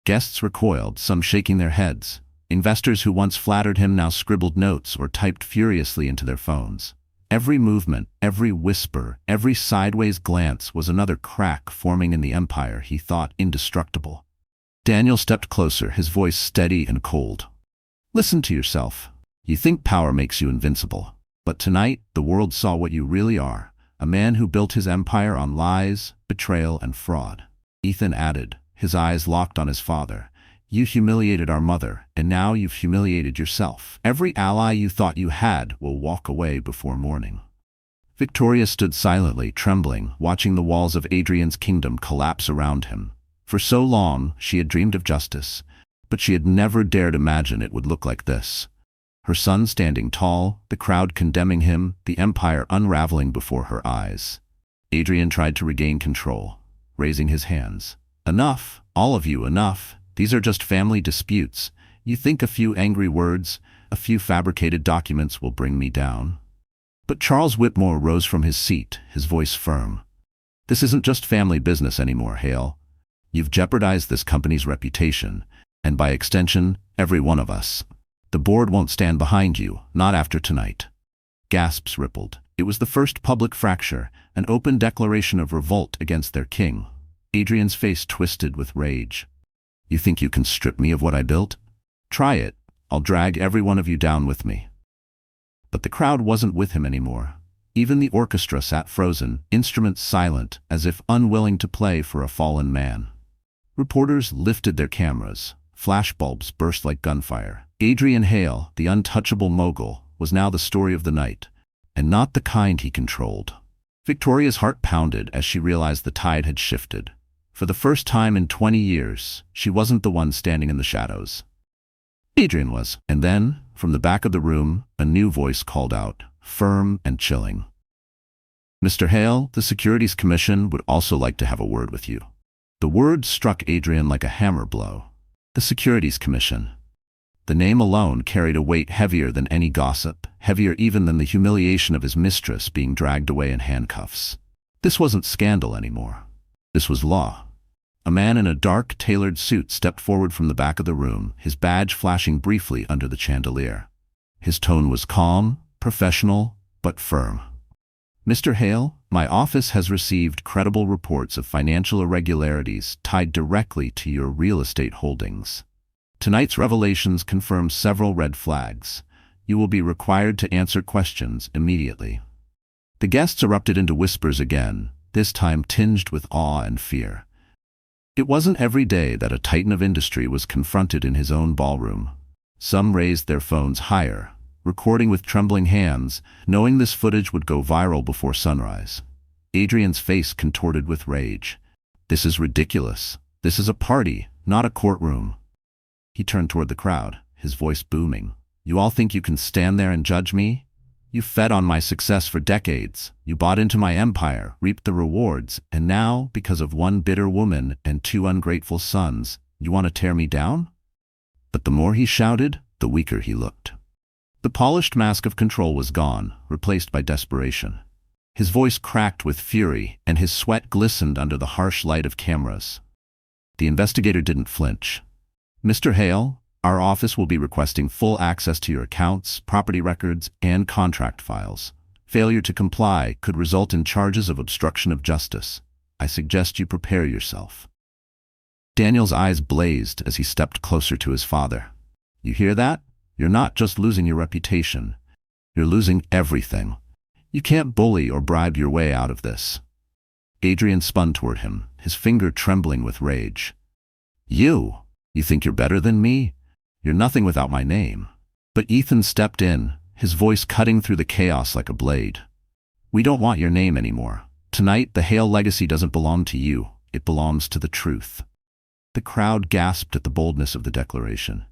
S1: Guests recoiled, some shaking their heads. Investors who once flattered him now scribbled notes or typed furiously into their phones. Every movement, every whisper, every sideways glance was another crack forming in the empire he thought indestructible. Daniel stepped closer, his voice steady and cold. "Listen to yourself. You think power makes you invincible. But tonight, the world saw what you really are, a man who built his empire on lies, betrayal, and fraud." Ethan added, his eyes locked on his father. "You humiliated our mother, and now you've humiliated yourself. Every ally you thought you had will walk away before morning." Victoria stood silently, trembling, watching the walls of Adrian's kingdom collapse around him. For so long, she had dreamed of justice, but she had never dared imagine it would look like this. Her son standing tall, the crowd condemning him, the empire unraveling before her eyes. Adrian tried to regain control, raising his hands. "Enough, all of you, enough. These are just family disputes. You think a few angry words, a few fabricated documents will bring me down?" But Charles Whitmore rose from his seat, his voice firm. "This isn't just family business anymore, Hale. You've jeopardized this company's reputation, and by extension, every one of us. The board won't stand behind you, not after tonight." Gasps rippled. It was the first public fracture, an open declaration of revolt against their king. Adrian's face twisted with rage. "You think you can strip me of what I built? Try it. I'll drag every one of you down with me." But the crowd wasn't with him anymore. Even the orchestra sat frozen, instruments silent, as if unwilling to play for a fallen man. Reporters lifted their cameras. Flashbulbs burst like gunfire. Adrian Hale, the untouchable mogul, was now the story of the night, and not the kind he controlled. Victoria's heart pounded as she realized the tide had shifted. For the first time in 20 years, she wasn't the one standing in the shadows. Adrian was. And then, from the back of the room, a new voice called out, firm and chilling. "Mr. Hale, the Securities Commission would also like to have a word with you." The word struck Adrian like a hammer blow. The Securities Commission. The name alone carried a weight heavier than any gossip, heavier even than the humiliation of his mistress being dragged away in handcuffs. This wasn't scandal anymore. This was law. A man in a dark, tailored suit stepped forward from the back of the room, his badge flashing briefly under the chandelier. His tone was calm, professional, but firm. "Mr. Hale, my office has received credible reports of financial irregularities tied directly to your real estate holdings. Tonight's revelations confirm several red flags. You will be required to answer questions immediately." The guests erupted into whispers again, this time tinged with awe and fear. It wasn't every day that a titan of industry was confronted in his own ballroom. Some raised their phones higher, recording with trembling hands, knowing this footage would go viral before sunrise. Adrian's face contorted with rage. "This is ridiculous. This is a party, not a courtroom." He turned toward the crowd, his voice booming. "You all think you can stand there and judge me? You fed on my success for decades. You bought into my empire, reaped the rewards, and now, because of one bitter woman and two ungrateful sons, you want to tear me down?" But the more he shouted, the weaker he looked. The polished mask of control was gone, replaced by desperation. His voice cracked with fury, and his sweat glistened under the harsh light of cameras. The investigator didn't flinch. "Mr. Hale, our office will be requesting full access to your accounts, property records, and contract files. Failure to comply could result in charges of obstruction of justice. I suggest you prepare yourself." Daniel's eyes blazed as he stepped closer to his father. "You hear that? You're not just losing your reputation. You're losing everything. You can't bully or bribe your way out of this." Adrian spun toward him, his finger trembling with rage. You think you're better than me? You're nothing without my name." But Ethan stepped in, his voice cutting through the chaos like a blade. "We don't want your name anymore. Tonight, the Hale legacy doesn't belong to you. It belongs to the truth." The crowd gasped at the boldness of the declaration.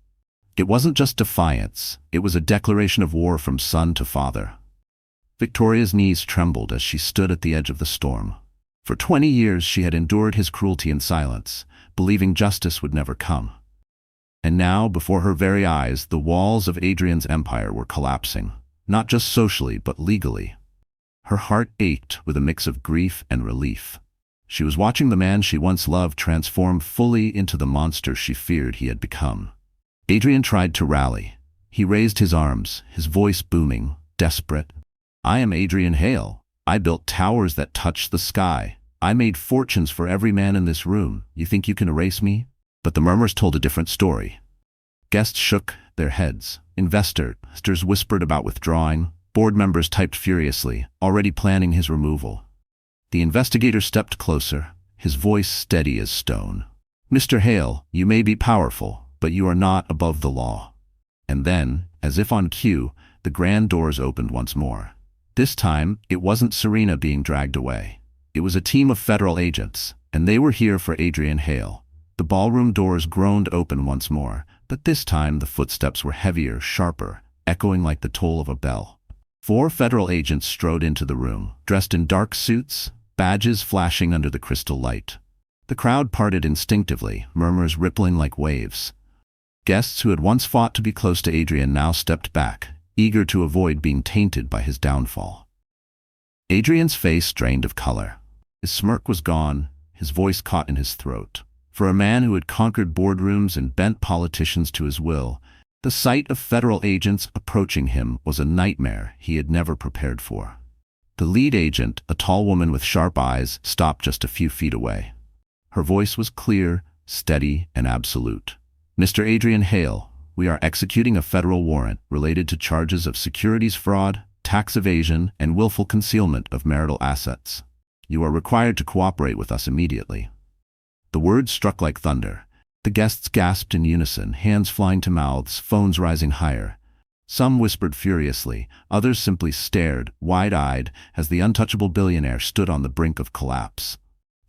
S1: It wasn't just defiance, it was a declaration of war from son to father. Victoria's knees trembled as she stood at the edge of the storm. For 20 years she had endured his cruelty in silence, believing justice would never come. And now, before her very eyes, the walls of Adrian's empire were collapsing, not just socially but legally. Her heart ached with a mix of grief and relief. She was watching the man she once loved transform fully into the monster she feared he had become. Adrian tried to rally. He raised his arms, his voice booming, desperate. "I am Adrian Hale. I built towers that touched the sky. I made fortunes for every man in this room. You think you can erase me?" But the murmurs told a different story. Guests shook their heads. Investors whispered about withdrawing. Board members typed furiously, already planning his removal. The investigator stepped closer, his voice steady as stone. "Mr. Hale, you may be powerful, but you are not above the law." And then, as if on cue, the grand doors opened once more. This time, it wasn't Serena being dragged away. It was a team of federal agents, and they were here for Adrian Hale. The ballroom doors groaned open once more, but this time the footsteps were heavier, sharper, echoing like the toll of a bell. 4 federal agents strode into the room, dressed in dark suits, badges flashing under the crystal light. The crowd parted instinctively, murmurs rippling like waves. Guests who had once fought to be close to Adrian now stepped back, eager to avoid being tainted by his downfall. Adrian's face drained of color. His smirk was gone, his voice caught in his throat. For a man who had conquered boardrooms and bent politicians to his will, the sight of federal agents approaching him was a nightmare he had never prepared for. The lead agent, a tall woman with sharp eyes, stopped just a few feet away. Her voice was clear, steady, and absolute. "Mr. Adrian Hale, we are executing a federal warrant related to charges of securities fraud, tax evasion, and willful concealment of marital assets. You are required to cooperate with us immediately." The words struck like thunder. The guests gasped in unison, hands flying to mouths, phones rising higher. Some whispered furiously, others simply stared, wide-eyed, as the untouchable billionaire stood on the brink of collapse.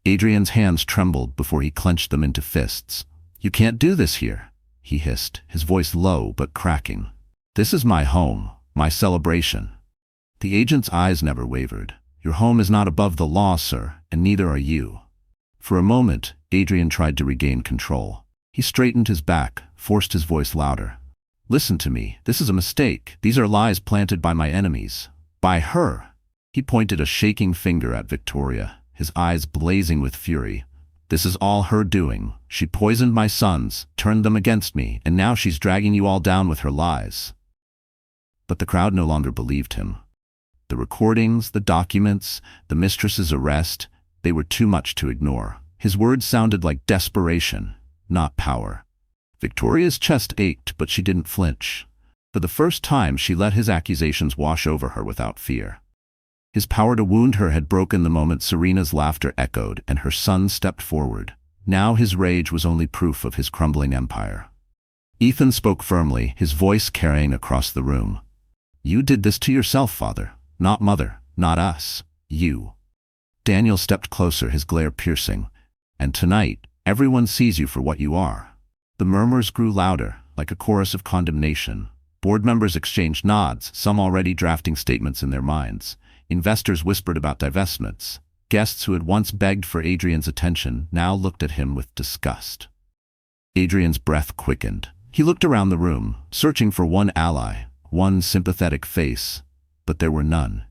S1: Adrian's hands trembled before he clenched them into fists. "You can't do this here," he hissed, his voice low but cracking. "This is my home, my celebration." The agent's eyes never wavered. "Your home is not above the law, sir, and neither are you." For a moment, Adrian tried to regain control. He straightened his back, forced his voice louder. "Listen to me. This is a mistake. These are lies planted by my enemies. By her." He pointed a shaking finger at Victoria, his eyes blazing with fury. "This is all her doing. She poisoned my sons, turned them against me, and now she's dragging you all down with her lies." But the crowd no longer believed him. The recordings, the documents, the mistress's arrest, they were too much to ignore. His words sounded like desperation, not power. Victoria's chest ached, but she didn't flinch. For the first time, she let his accusations wash over her without fear. His power to wound her had broken the moment Serena's laughter echoed and her son stepped forward. Now his rage was only proof of his crumbling empire. Ethan spoke firmly, his voice carrying across the room. "You did this to yourself, father. Not mother, not us. You." Daniel stepped closer, his glare piercing. "And tonight, everyone sees you for what you are." The murmurs grew louder, like a chorus of condemnation. Board members exchanged nods, some already drafting statements in their minds. Investors whispered about divestments. Guests who had once begged for Adrian's attention now looked at him with disgust. Adrian's breath quickened. He looked around the room, searching for one ally, one sympathetic face, but there were none.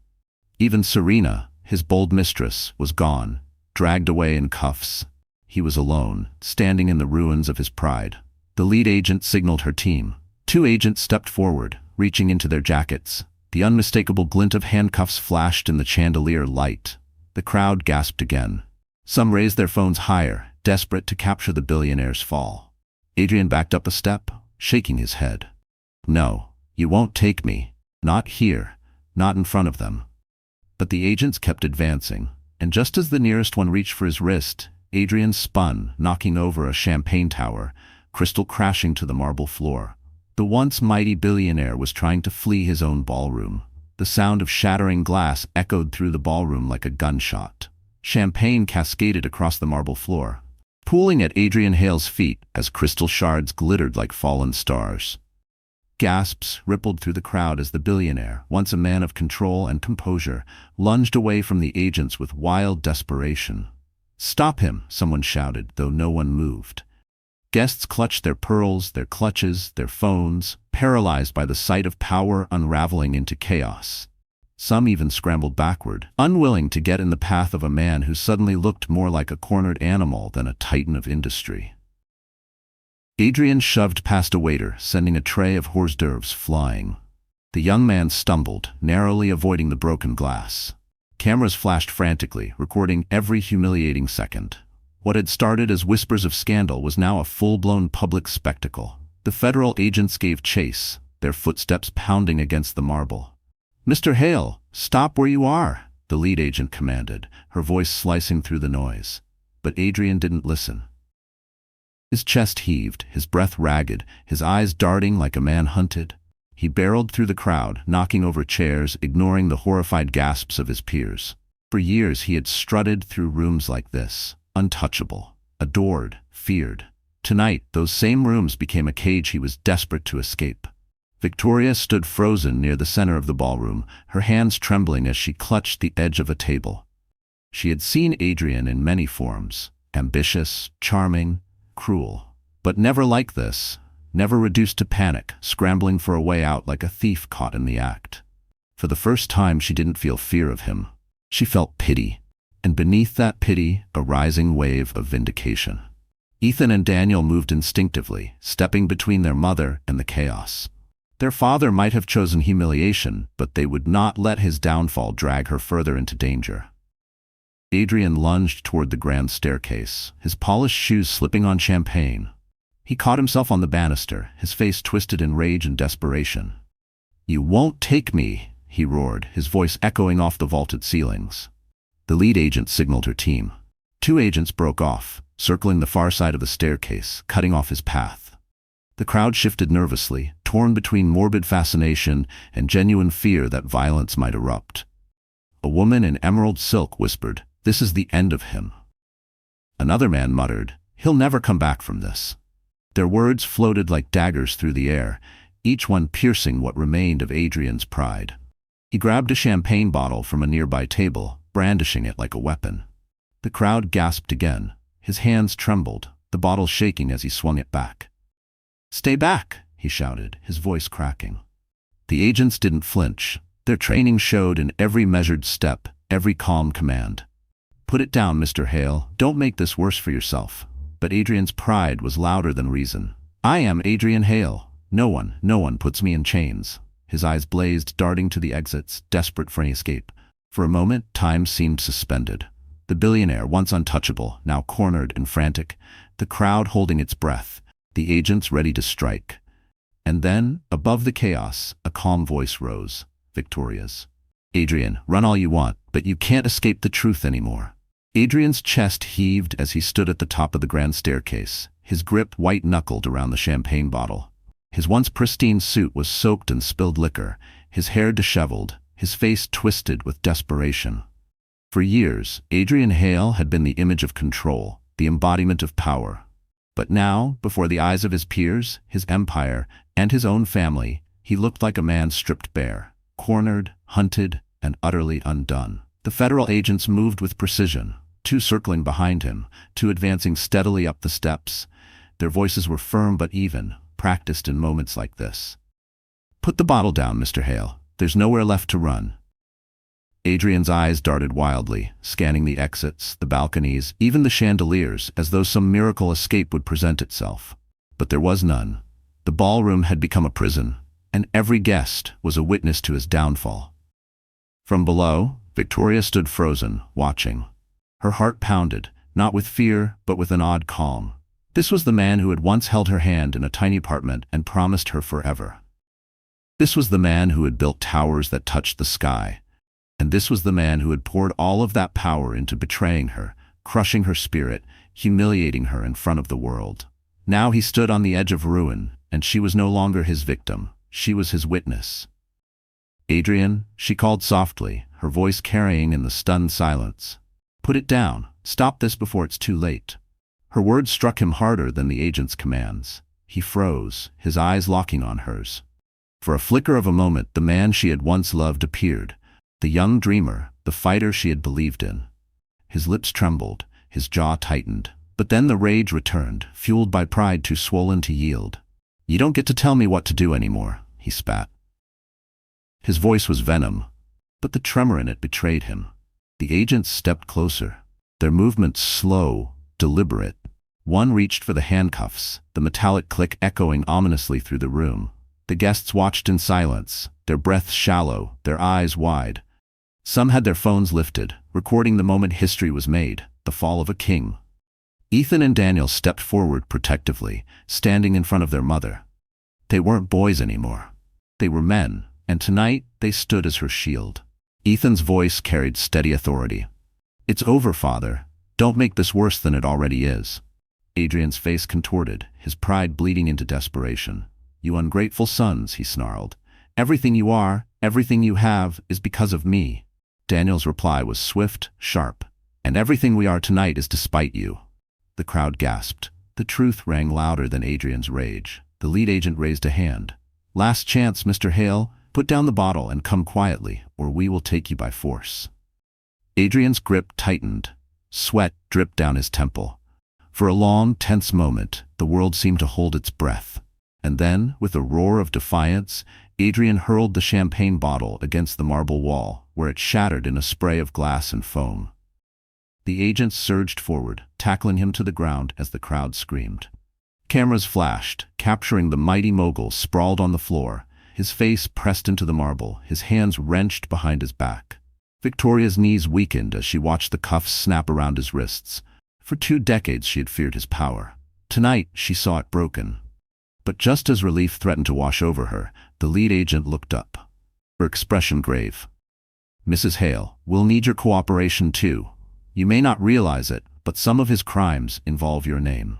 S1: Even Serena, his bold mistress, was gone, dragged away in cuffs. He was alone, standing in the ruins of his pride. The lead agent signaled her team. 2 agents stepped forward, reaching into their jackets. The unmistakable glint of handcuffs flashed in the chandelier light. The crowd gasped again. Some raised their phones higher, desperate to capture the billionaire's fall. Adrian backed up a step, shaking his head. "No, you won't take me. Not here, not in front of them." But the agents kept advancing, and just as the nearest one reached for his wrist, Adrian spun, knocking over a champagne tower, crystal crashing to the marble floor. The once mighty billionaire was trying to flee his own ballroom. The sound of shattering glass echoed through the ballroom like a gunshot. Champagne cascaded across the marble floor, pooling at Adrian Hale's feet as crystal shards glittered like fallen stars. Gasps rippled through the crowd as the billionaire, once a man of control and composure, lunged away from the agents with wild desperation. "Stop him!" someone shouted, though no one moved. Guests clutched their pearls, their clutches, their phones, paralyzed by the sight of power unraveling into chaos. Some even scrambled backward, unwilling to get in the path of a man who suddenly looked more like a cornered animal than a titan of industry. Adrian shoved past a waiter, sending a tray of hors d'oeuvres flying. The young man stumbled, narrowly avoiding the broken glass. Cameras flashed frantically, recording every humiliating second. What had started as whispers of scandal was now a full-blown public spectacle. The federal agents gave chase, their footsteps pounding against the marble. "Mr. Hale, stop where you are," the lead agent commanded, her voice slicing through the noise. But Adrian didn't listen. His chest heaved, his breath ragged, his eyes darting like a man hunted. He barreled through the crowd, knocking over chairs, ignoring the horrified gasps of his peers. For years he had strutted through rooms like this, untouchable, adored, feared. Tonight, those same rooms became a cage he was desperate to escape. Victoria stood frozen near the center of the ballroom, her hands trembling as she clutched the edge of a table. She had seen Adrian in many forms, ambitious, charming, cruel, but never like this. Never reduced to panic, scrambling for a way out like a thief caught in the act. For the first time, she didn't feel fear of him. She felt pity, and beneath that pity, a rising wave of vindication. Ethan and Daniel moved instinctively, stepping between their mother and the chaos. Their father might have chosen humiliation, but they would not let his downfall drag her further into danger. Adrian lunged toward the grand staircase, his polished shoes slipping on champagne. He caught himself on the banister, his face twisted in rage and desperation. "You won't take me," he roared, his voice echoing off the vaulted ceilings. The lead agent signaled her team. 2 agents broke off, circling the far side of the staircase, cutting off his path. The crowd shifted nervously, torn between morbid fascination and genuine fear that violence might erupt. A woman in emerald silk whispered, "This is the end of him." Another man muttered, "He'll never come back from this." Their words floated like daggers through the air, each one piercing what remained of Adrian's pride. He grabbed a champagne bottle from a nearby table, brandishing it like a weapon. The crowd gasped again. His hands trembled, the bottle shaking as he swung it back. "Stay back," he shouted, his voice cracking. The agents didn't flinch. Their training showed in every measured step, every calm command. "Put it down, Mr. Hale. Don't make this worse for yourself." But Adrian's pride was louder than reason. "I am Adrian Hale. No one puts me in chains." His eyes blazed, darting to the exits, desperate for any escape. For a moment, time seemed suspended. The billionaire, once untouchable, now cornered and frantic, the crowd holding its breath, the agents ready to strike. And then, above the chaos, a calm voice rose, Victoria's. "Adrian, run all you want, but you can't escape the truth anymore." Adrian's chest heaved as he stood at the top of the grand staircase, his grip white-knuckled around the champagne bottle. His once pristine suit was soaked in spilled liquor, his hair disheveled, his face twisted with desperation. For years, Adrian Hale had been the image of control, the embodiment of power. But now, before the eyes of his peers, his empire, and his own family, he looked like a man stripped bare, cornered, hunted, and utterly undone. The federal agents moved with precision, two circling behind him, two advancing steadily up the steps. Their voices were firm but even, practiced in moments like this. "Put the bottle down, Mr. Hale. There's nowhere left to run." Adrian's eyes darted wildly, scanning the exits, the balconies, even the chandeliers, as though some miracle escape would present itself. But there was none. The ballroom had become a prison, and every guest was a witness to his downfall. From below, Victoria stood frozen, watching. Her heart pounded, not with fear, but with an odd calm. This was the man who had once held her hand in a tiny apartment and promised her forever. This was the man who had built towers that touched the sky. And this was the man who had poured all of that power into betraying her, crushing her spirit, humiliating her in front of the world. Now he stood on the edge of ruin, and she was no longer his victim. She was his witness. "Adrian," she called softly, her voice carrying in the stunned silence. "Put it down. Stop this before it's too late." Her words struck him harder than the agent's commands. He froze, his eyes locking on hers. For a flicker of a moment, the man she had once loved appeared, the young dreamer, the fighter she had believed in. His lips trembled, his jaw tightened. But then the rage returned, fueled by pride too swollen to yield. "You don't get to tell me what to do anymore," he spat. His voice was venom, but the tremor in it betrayed him. The agents stepped closer, their movements slow, deliberate. One reached for the handcuffs, the metallic click echoing ominously through the room. The guests watched in silence, their breaths shallow, their eyes wide. Some had their phones lifted, recording the moment history was made, the fall of a king. Ethan and Daniel stepped forward protectively, standing in front of their mother. They weren't boys anymore. They were men, and tonight they stood as her shield. Ethan's voice carried steady authority. "It's over, Father. Don't make this worse than it already is." Adrian's face contorted, his pride bleeding into desperation. "You ungrateful sons," he snarled. "Everything you are, everything you have, is because of me." Daniel's reply was swift, sharp. "And everything we are tonight is despite you." The crowd gasped. The truth rang louder than Adrian's rage. The lead agent raised a hand. "Last chance, Mr. Hale. Put down the bottle and come quietly, or we will take you by force." Adrian's grip tightened. Sweat dripped down his temple. For a long, tense moment, the world seemed to hold its breath. And then, with a roar of defiance, Adrian hurled the champagne bottle against the marble wall, where it shattered in a spray of glass and foam. The agents surged forward, tackling him to the ground as the crowd screamed. Cameras flashed, capturing the mighty mogul sprawled on the floor, his face pressed into the marble, his hands wrenched behind his back. Victoria's knees weakened as she watched the cuffs snap around his wrists. For 2 decades she had feared his power. Tonight she saw it broken. But just as relief threatened to wash over her, the lead agent looked up, her expression grave. "Mrs. Hale, we'll need your cooperation too. You may not realize it, but some of his crimes involve your name."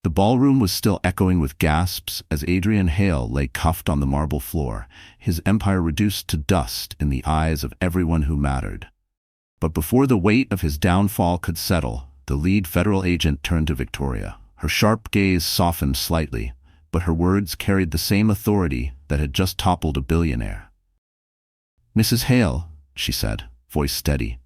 S1: The ballroom was still echoing with gasps as Adrian Hale lay cuffed on the marble floor, his empire reduced to dust in the eyes of everyone who mattered. But before the weight of his downfall could settle, the lead federal agent turned to Victoria. Her sharp gaze softened slightly, but her words carried the same authority that had just toppled a billionaire. "Mrs. Hale," she said, voice steady,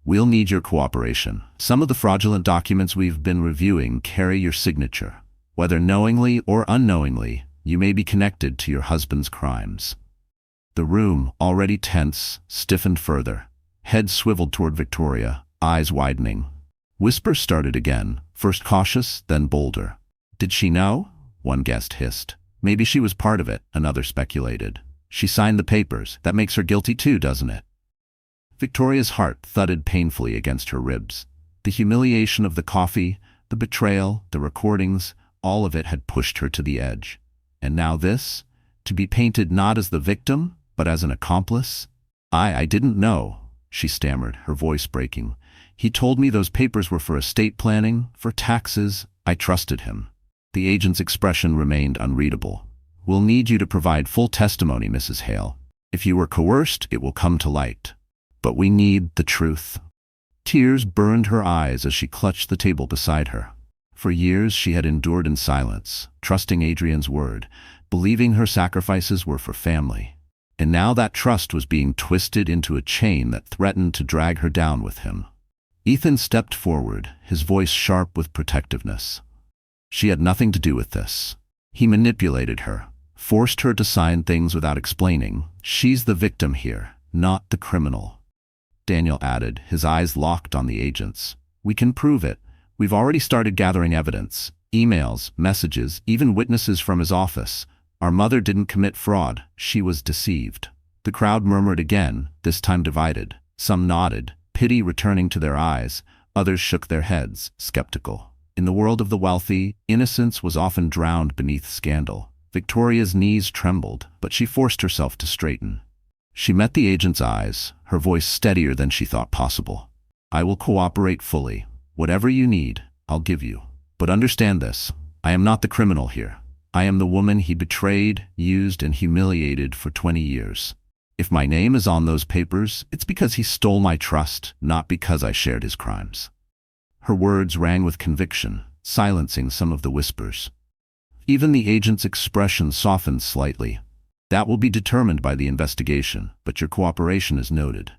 S1: "we'll need your cooperation. Some of the fraudulent documents we've been reviewing carry your signature. Whether knowingly or unknowingly, you may be connected to your husband's crimes." The room, already tense, stiffened further. Head swiveled toward Victoria, eyes widening. Whispers started again, first cautious, then bolder. "Did she know?" one guest hissed. "Maybe she was part of it," another speculated. "She signed the papers. That makes her guilty too, doesn't it?" Victoria's heart thudded painfully against her ribs. The humiliation of the coffee, the betrayal, the recordings, all of it had pushed her to the edge. And now this? To be painted not as the victim, but as an accomplice? I didn't know," she stammered, her voice breaking. "He told me those papers were for estate planning, for taxes. I trusted him." The agent's expression remained unreadable. "We'll need you to provide full testimony, Mrs. Hale. If you were coerced, it will come to light. But we need the truth." Tears burned her eyes as she clutched the table beside her. For years she had endured in silence, trusting Adrian's word, believing her sacrifices were for family. And now that trust was being twisted into a chain that threatened to drag her down with him. Ethan stepped forward, his voice sharp with protectiveness. "She had nothing to do with this. He manipulated her, forced her to sign things without explaining. She's the victim here, not the criminal." Daniel added, his eyes locked on the agents. "We can prove it. We've already started gathering evidence. Emails, messages, even witnesses from his office. Our mother didn't commit fraud. She was deceived." The crowd murmured again, this time divided. Some nodded, pity returning to their eyes. Others shook their heads, skeptical. In the world of the wealthy, innocence was often drowned beneath scandal. Victoria's knees trembled, but she forced herself to straighten. She met the agent's eyes, her voice steadier than she thought possible. "I will cooperate fully. Whatever you need, I'll give you. But understand this, I am not the criminal here. I am the woman he betrayed, used, and humiliated for 20 years. If my name is on those papers, it's because he stole my trust, not because I shared his crimes." Her words rang with conviction, silencing some of the whispers. Even the agent's expression softened slightly. "That will be determined by the investigation, but your cooperation is noted."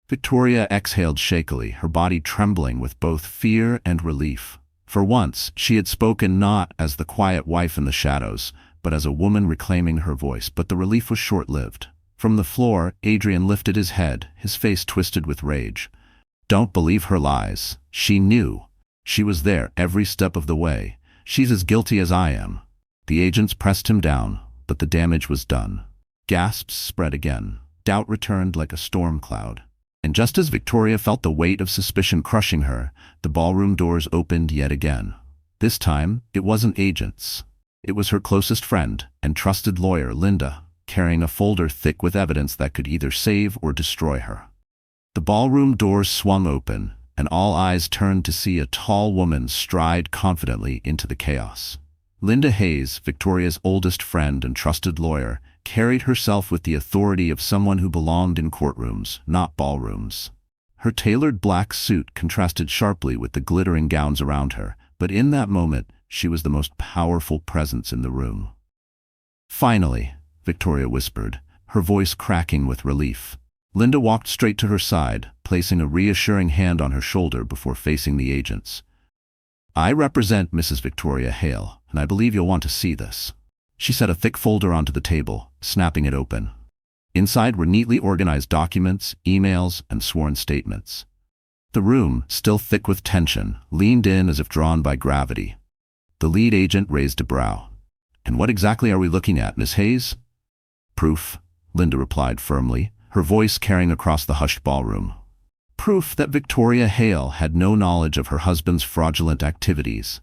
S1: Victoria exhaled shakily, her body trembling with both fear and relief. For once, she had spoken not as the quiet wife in the shadows, but as a woman reclaiming her voice, but the relief was short-lived. From the floor, Adrian lifted his head, his face twisted with rage. "Don't believe her lies. She knew. She was there every step of the way. She's as guilty as I am." The agents pressed him down, but the damage was done. Gasps spread again. Doubt returned like a storm cloud. And just as Victoria felt the weight of suspicion crushing her, the ballroom doors opened yet again. This time, it wasn't agents. It was her closest friend and trusted lawyer, Linda, carrying a folder thick with evidence that could either save or destroy her. The ballroom doors swung open, and all eyes turned to see a tall woman stride confidently into the chaos. Linda Hayes, Victoria's oldest friend and trusted lawyer, carried herself with the authority of someone who belonged in courtrooms, not ballrooms. Her tailored black suit contrasted sharply with the glittering gowns around her, but in that moment, she was the most powerful presence in the room. "Finally," Victoria whispered, her voice cracking with relief. Linda walked straight to her side, placing a reassuring hand on her shoulder before facing the agents. "I represent Mrs. Victoria Hale, and I believe you'll want to see this." She set a thick folder onto the table, snapping it open. Inside were neatly organized documents, emails, and sworn statements. The room, still thick with tension, leaned in as if drawn by gravity. The lead agent raised a brow. "And what exactly are we looking at, Miss Hayes?" "Proof," Linda replied firmly, her voice carrying across the hushed ballroom. "Proof that Victoria Hale had no knowledge of her husband's fraudulent activities.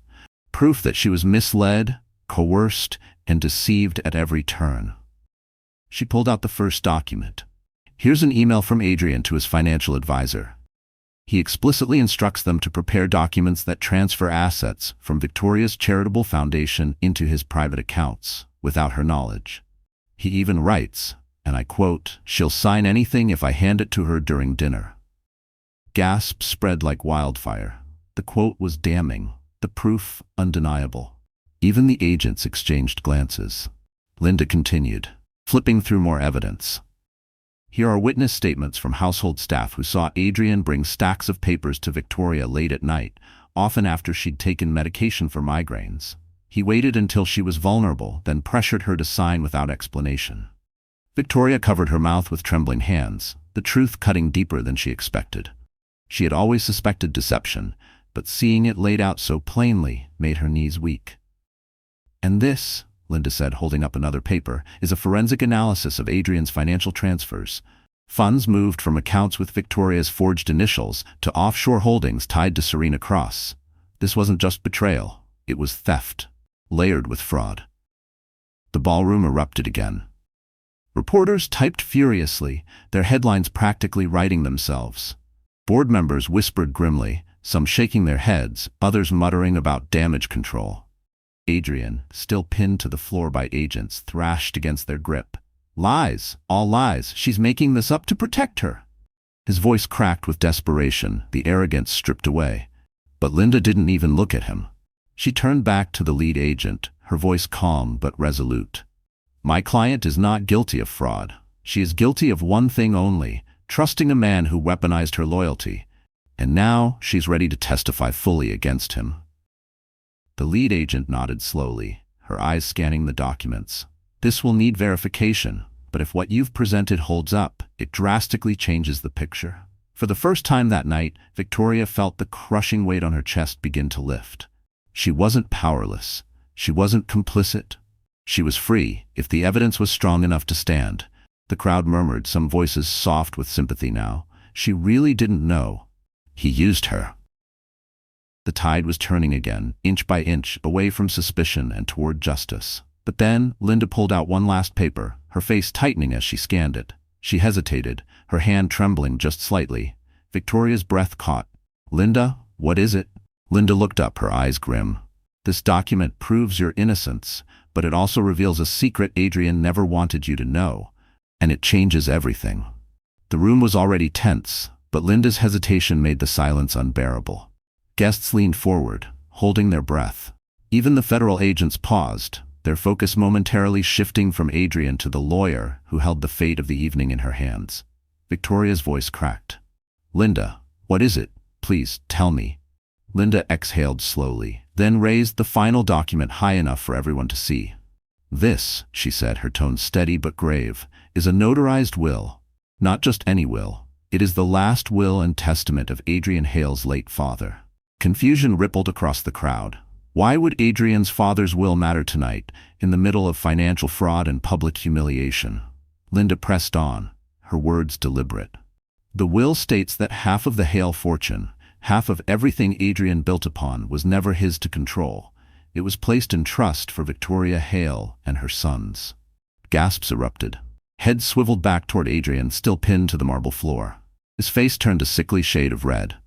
S1: Proof that she was misled, coerced, and deceived at every turn." She pulled out the first document. "Here's an email from Adrian to his financial advisor. He explicitly instructs them to prepare documents that transfer assets from Victoria's charitable foundation into his private accounts, without her knowledge. He even writes, and I quote, "She'll sign anything if I hand it to her during dinner." Gasps spread like wildfire. The quote was damning, the proof undeniable. Even the agents exchanged glances. Linda continued, flipping through more evidence. Here are witness statements from household staff who saw Adrian bring stacks of papers to Victoria late at night, often after she'd taken medication for migraines. He waited until she was vulnerable, then pressured her to sign without explanation. Victoria covered her mouth with trembling hands, the truth cutting deeper than she expected. She had always suspected deception, but seeing it laid out so plainly made her knees weak. "And this," Linda said, holding up another paper, "is a forensic analysis of Adrian's financial transfers. Funds moved from accounts with Victoria's forged initials to offshore holdings tied to Serena Cross. This wasn't just betrayal, it was theft, layered with fraud." The ballroom erupted again. Reporters typed furiously, their headlines practically writing themselves. Board members whispered grimly, some shaking their heads, others muttering about damage control. Adrian, still pinned to the floor by agents, thrashed against their grip. "Lies, all lies, she's making this up to protect her." His voice cracked with desperation, the arrogance stripped away. But Linda didn't even look at him. She turned back to the lead agent, her voice calm but resolute. "My client is not guilty of fraud. She is guilty of one thing only, trusting a man who weaponized her loyalty. And now she's ready to testify fully against him." The lead agent nodded slowly, her eyes scanning the documents. "This will need verification, but if what you've presented holds up, it drastically changes the picture." For the first time that night, Victoria felt the crushing weight on her chest begin to lift. She wasn't powerless. She wasn't complicit. She was free, if the evidence was strong enough to stand. The crowd murmured, some voices soft with sympathy now. She really didn't know. He used her. The tide was turning again, inch by inch, away from suspicion and toward justice. But then, Linda pulled out one last paper, her face tightening as she scanned it. She hesitated, her hand trembling just slightly. Victoria's breath caught. "Linda, what is it?" Linda looked up, her eyes grim. "This document proves your innocence, but it also reveals a secret Adrian never wanted you to know. And it changes everything." The room was already tense, but Linda's hesitation made the silence unbearable. Guests leaned forward, holding their breath. Even the federal agents paused, their focus momentarily shifting from Adrian to the lawyer who held the fate of the evening in her hands. Victoria's voice cracked. "Linda, what is it? Please, tell me." Linda exhaled slowly, then raised the final document high enough for everyone to see. "This," she said, her tone steady but grave, "is a notarized will. Not just any will. It is the last will and testament of Adrian Hale's late father." Confusion rippled across the crowd. Why would Adrian's father's will matter tonight, in the middle of financial fraud and public humiliation? Linda pressed on, her words deliberate. "The will states that half of the Hale fortune, half of everything Adrian built upon, was never his to control. It was placed in trust for Victoria Hale and her sons." Gasps erupted. Heads swiveled back toward Adrian, still pinned to the marble floor. His face turned a sickly shade of red.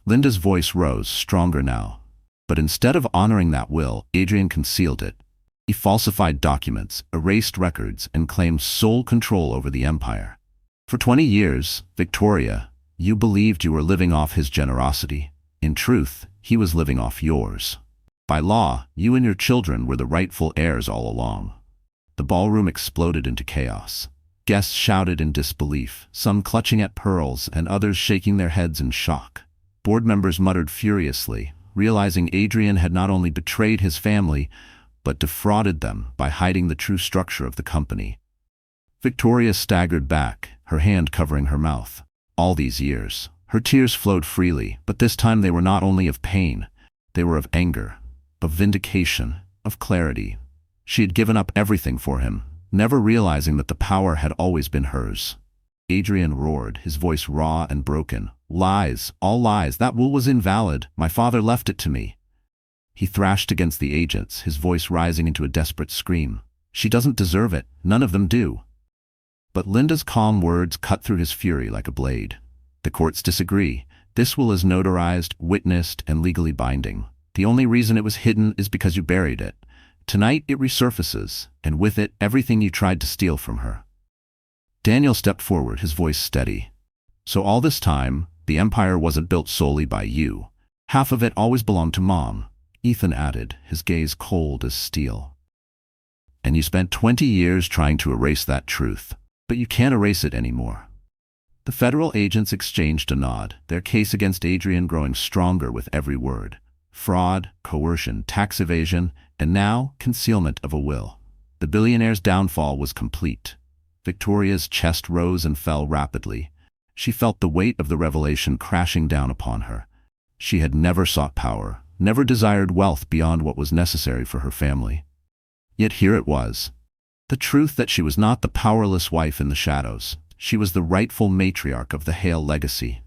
S1: Linda's voice rose, stronger now. But instead of honoring that will, Adrian concealed it. He falsified documents, erased records, and claimed sole control over the empire. For 20 years, Victoria, you believed you were living off his generosity. In truth, he was living off yours. By law, you and your children were the rightful heirs all along. The ballroom exploded into chaos. Guests shouted in disbelief, some clutching at pearls and others shaking their heads in shock. Board members muttered furiously, realizing Adrian had not only betrayed his family, but defrauded them by hiding the true structure of the company. Victoria staggered back, her hand covering her mouth. All these years, her tears flowed freely, but this time they were not only of pain, they were of anger, of vindication, of clarity. She had given up everything for him, never realizing that the power had always been hers. Adrian roared, his voice raw and broken. "Lies, all lies, that will was invalid. My father left it to me." He thrashed against the agents, his voice rising into a desperate scream. "She doesn't deserve it, none of them do." But Linda's calm words cut through his fury like a blade. "The courts disagree. This will is notarized, witnessed, and legally binding. The only reason it was hidden is because you buried it. Tonight it resurfaces, and with it everything you tried to steal from her." Daniel stepped forward, his voice steady. "So all this time, the empire wasn't built solely by you. Half of it always belonged to Mom," Ethan added, his gaze cold as steel. "And you spent 20 years trying to erase that truth, but you can't erase it anymore." The federal agents exchanged a nod, their case against Adrian growing stronger with every word. Fraud, coercion, tax evasion, and now concealment of a will. The billionaire's downfall was complete. Victoria's chest rose and fell rapidly. She felt the weight of the revelation crashing down upon her. She had never sought power, never desired wealth beyond what was necessary for her family. Yet here it was. The truth that she was not the powerless wife in the shadows. She was the rightful matriarch of the Hale legacy.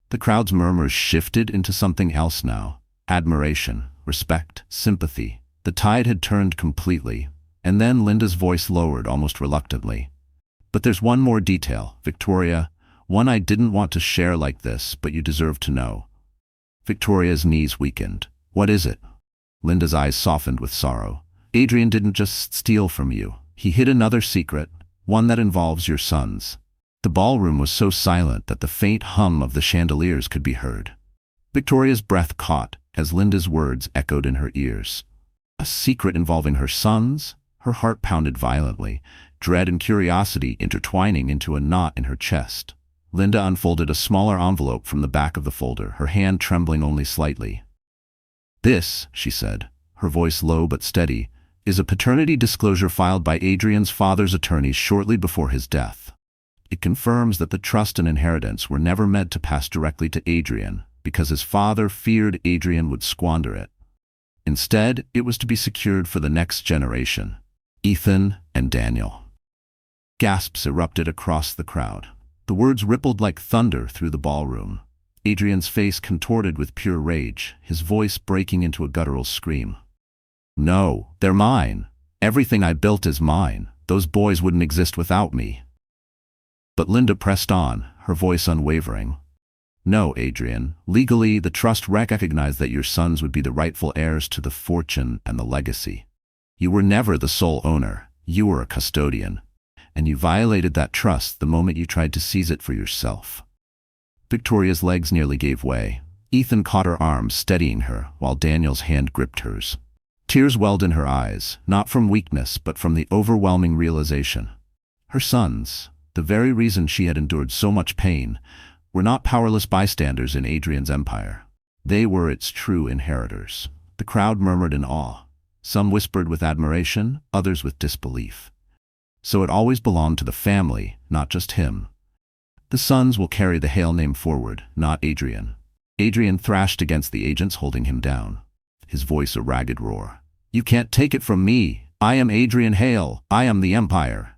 S1: The crowd's murmurs shifted into something else now. Admiration, respect, sympathy. The tide had turned completely, and then Linda's voice lowered almost reluctantly. "But there's one more detail, Victoria, one I didn't want to share like this, but you deserve to know." Victoria's knees weakened. "What is it?" Linda's eyes softened with sorrow. "Adrian didn't just steal from you. He hid another secret, one that involves your sons." The ballroom was so silent that the faint hum of the chandeliers could be heard. Victoria's breath caught as Linda's words echoed in her ears. A secret involving her sons? Her heart pounded violently, dread and curiosity intertwining into a knot in her chest. Linda unfolded a smaller envelope from the back of the folder, her hand trembling only slightly. "This," she said, her voice low but steady, "is a paternity disclosure filed by Adrian's father's attorneys shortly before his death. It confirms that the trust and inheritance were never meant to pass directly to Adrian, because his father feared Adrian would squander it. Instead, it was to be secured for the next generation, Ethan and Daniel." Gasps erupted across the crowd. The words rippled like thunder through the ballroom. Adrian's face contorted with pure rage, his voice breaking into a guttural scream. "No, they're mine. Everything I built is mine. Those boys wouldn't exist without me." But Linda pressed on, her voice unwavering. "No, Adrian. Legally, the trust recognized that your sons would be the rightful heirs to the fortune and the legacy. You were never the sole owner. You were a custodian. And you violated that trust the moment you tried to seize it for yourself." Victoria's legs nearly gave way. Ethan caught her arm, steadying her, while Daniel's hand gripped hers. Tears welled in her eyes, not from weakness but from the overwhelming realization. Her sons, the very reason she had endured so much pain, were not powerless bystanders in Adrian's empire. They were its true inheritors. The crowd murmured in awe. Some whispered with admiration, others with disbelief. So it always belonged to the family, not just him. The sons will carry the Hale name forward, not Adrian. Adrian thrashed against the agents holding him down, his voice a ragged roar. "You can't take it from me. I am Adrian Hale. I am the Empire."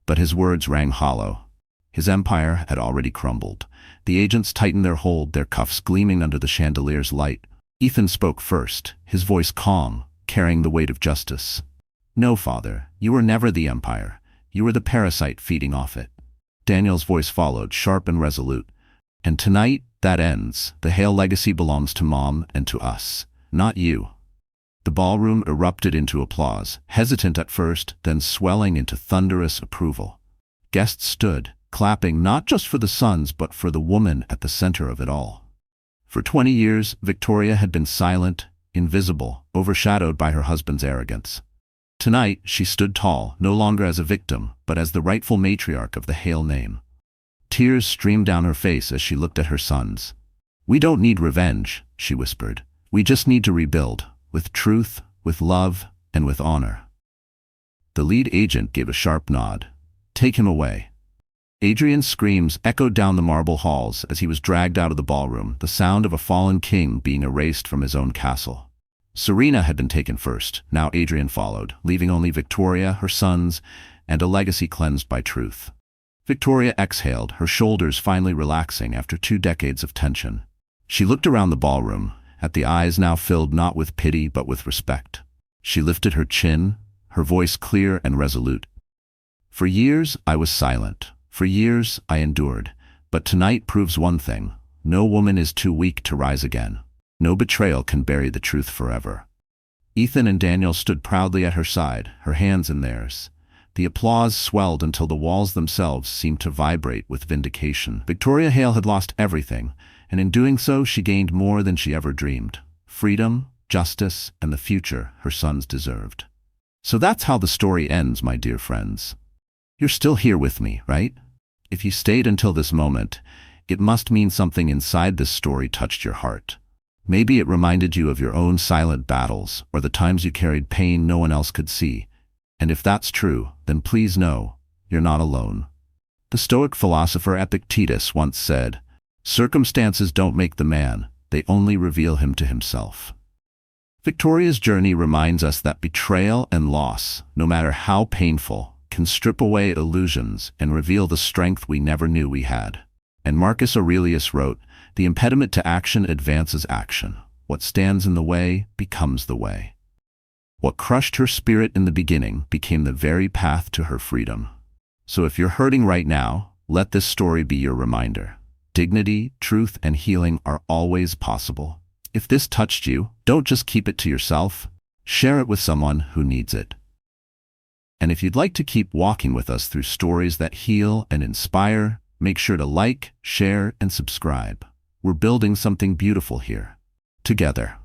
S1: But his words rang hollow. His empire had already crumbled. The agents tightened their hold, their cuffs gleaming under the chandelier's light. Ethan spoke first, his voice calm, carrying the weight of justice. "No, father, you were never the empire. You were the parasite feeding off it." Daniel's voice followed, sharp and resolute. "And tonight, that ends. The Hale legacy belongs to Mom and to us, not you." The ballroom erupted into applause, hesitant at first, then swelling into thunderous approval. Guests stood, clapping not just for the sons but for the woman at the center of it all. For 20 years, Victoria had been silent, invisible, overshadowed by her husband's arrogance. Tonight, she stood tall, no longer as a victim, but as the rightful matriarch of the Hale name. Tears streamed down her face as she looked at her sons. "We don't need revenge," she whispered. "We just need to rebuild, with truth, with love, and with honor." The lead agent gave a sharp nod. "Take him away." Adrian's screams echoed down the marble halls as he was dragged out of the ballroom, the sound of a fallen king being erased from his own castle. Serena had been taken first, now Adrian followed, leaving only Victoria, her sons, and a legacy cleansed by truth. Victoria exhaled, her shoulders finally relaxing after 2 decades of tension. She looked around the ballroom, at the eyes now filled not with pity but with respect. She lifted her chin, her voice clear and resolute. "For years I was silent. For years I endured. But tonight proves one thing. No woman is too weak to rise again. No betrayal can bury the truth forever. Ethan and Daniel stood proudly at her side, her hands in theirs. The applause swelled until the walls themselves seemed to vibrate with vindication. Victoria Hale had lost everything, and in doing so she gained more than she ever dreamed. Freedom, justice, and the future her sons deserved. So that's how the story ends, my dear friends. You're still here with me, right? If you stayed until this moment, it must mean something inside this story touched your heart. Maybe it reminded you of your own silent battles, or the times you carried pain no one else could see. And if that's true, then please know, you're not alone. The Stoic philosopher Epictetus once said, "Circumstances don't make the man, they only reveal him to himself." Victoria's journey reminds us that betrayal and loss, no matter how painful, can strip away illusions and reveal the strength we never knew we had. And Marcus Aurelius wrote, "The impediment to action advances action. What stands in the way becomes the way." What crushed her spirit in the beginning became the very path to her freedom. So if you're hurting right now, let this story be your reminder. Dignity, truth, and healing are always possible. If this touched you, don't just keep it to yourself. Share it with someone who needs it. And if you'd like to keep walking with us through stories that heal and inspire, make sure to like, share, and subscribe. We're building something beautiful here, together.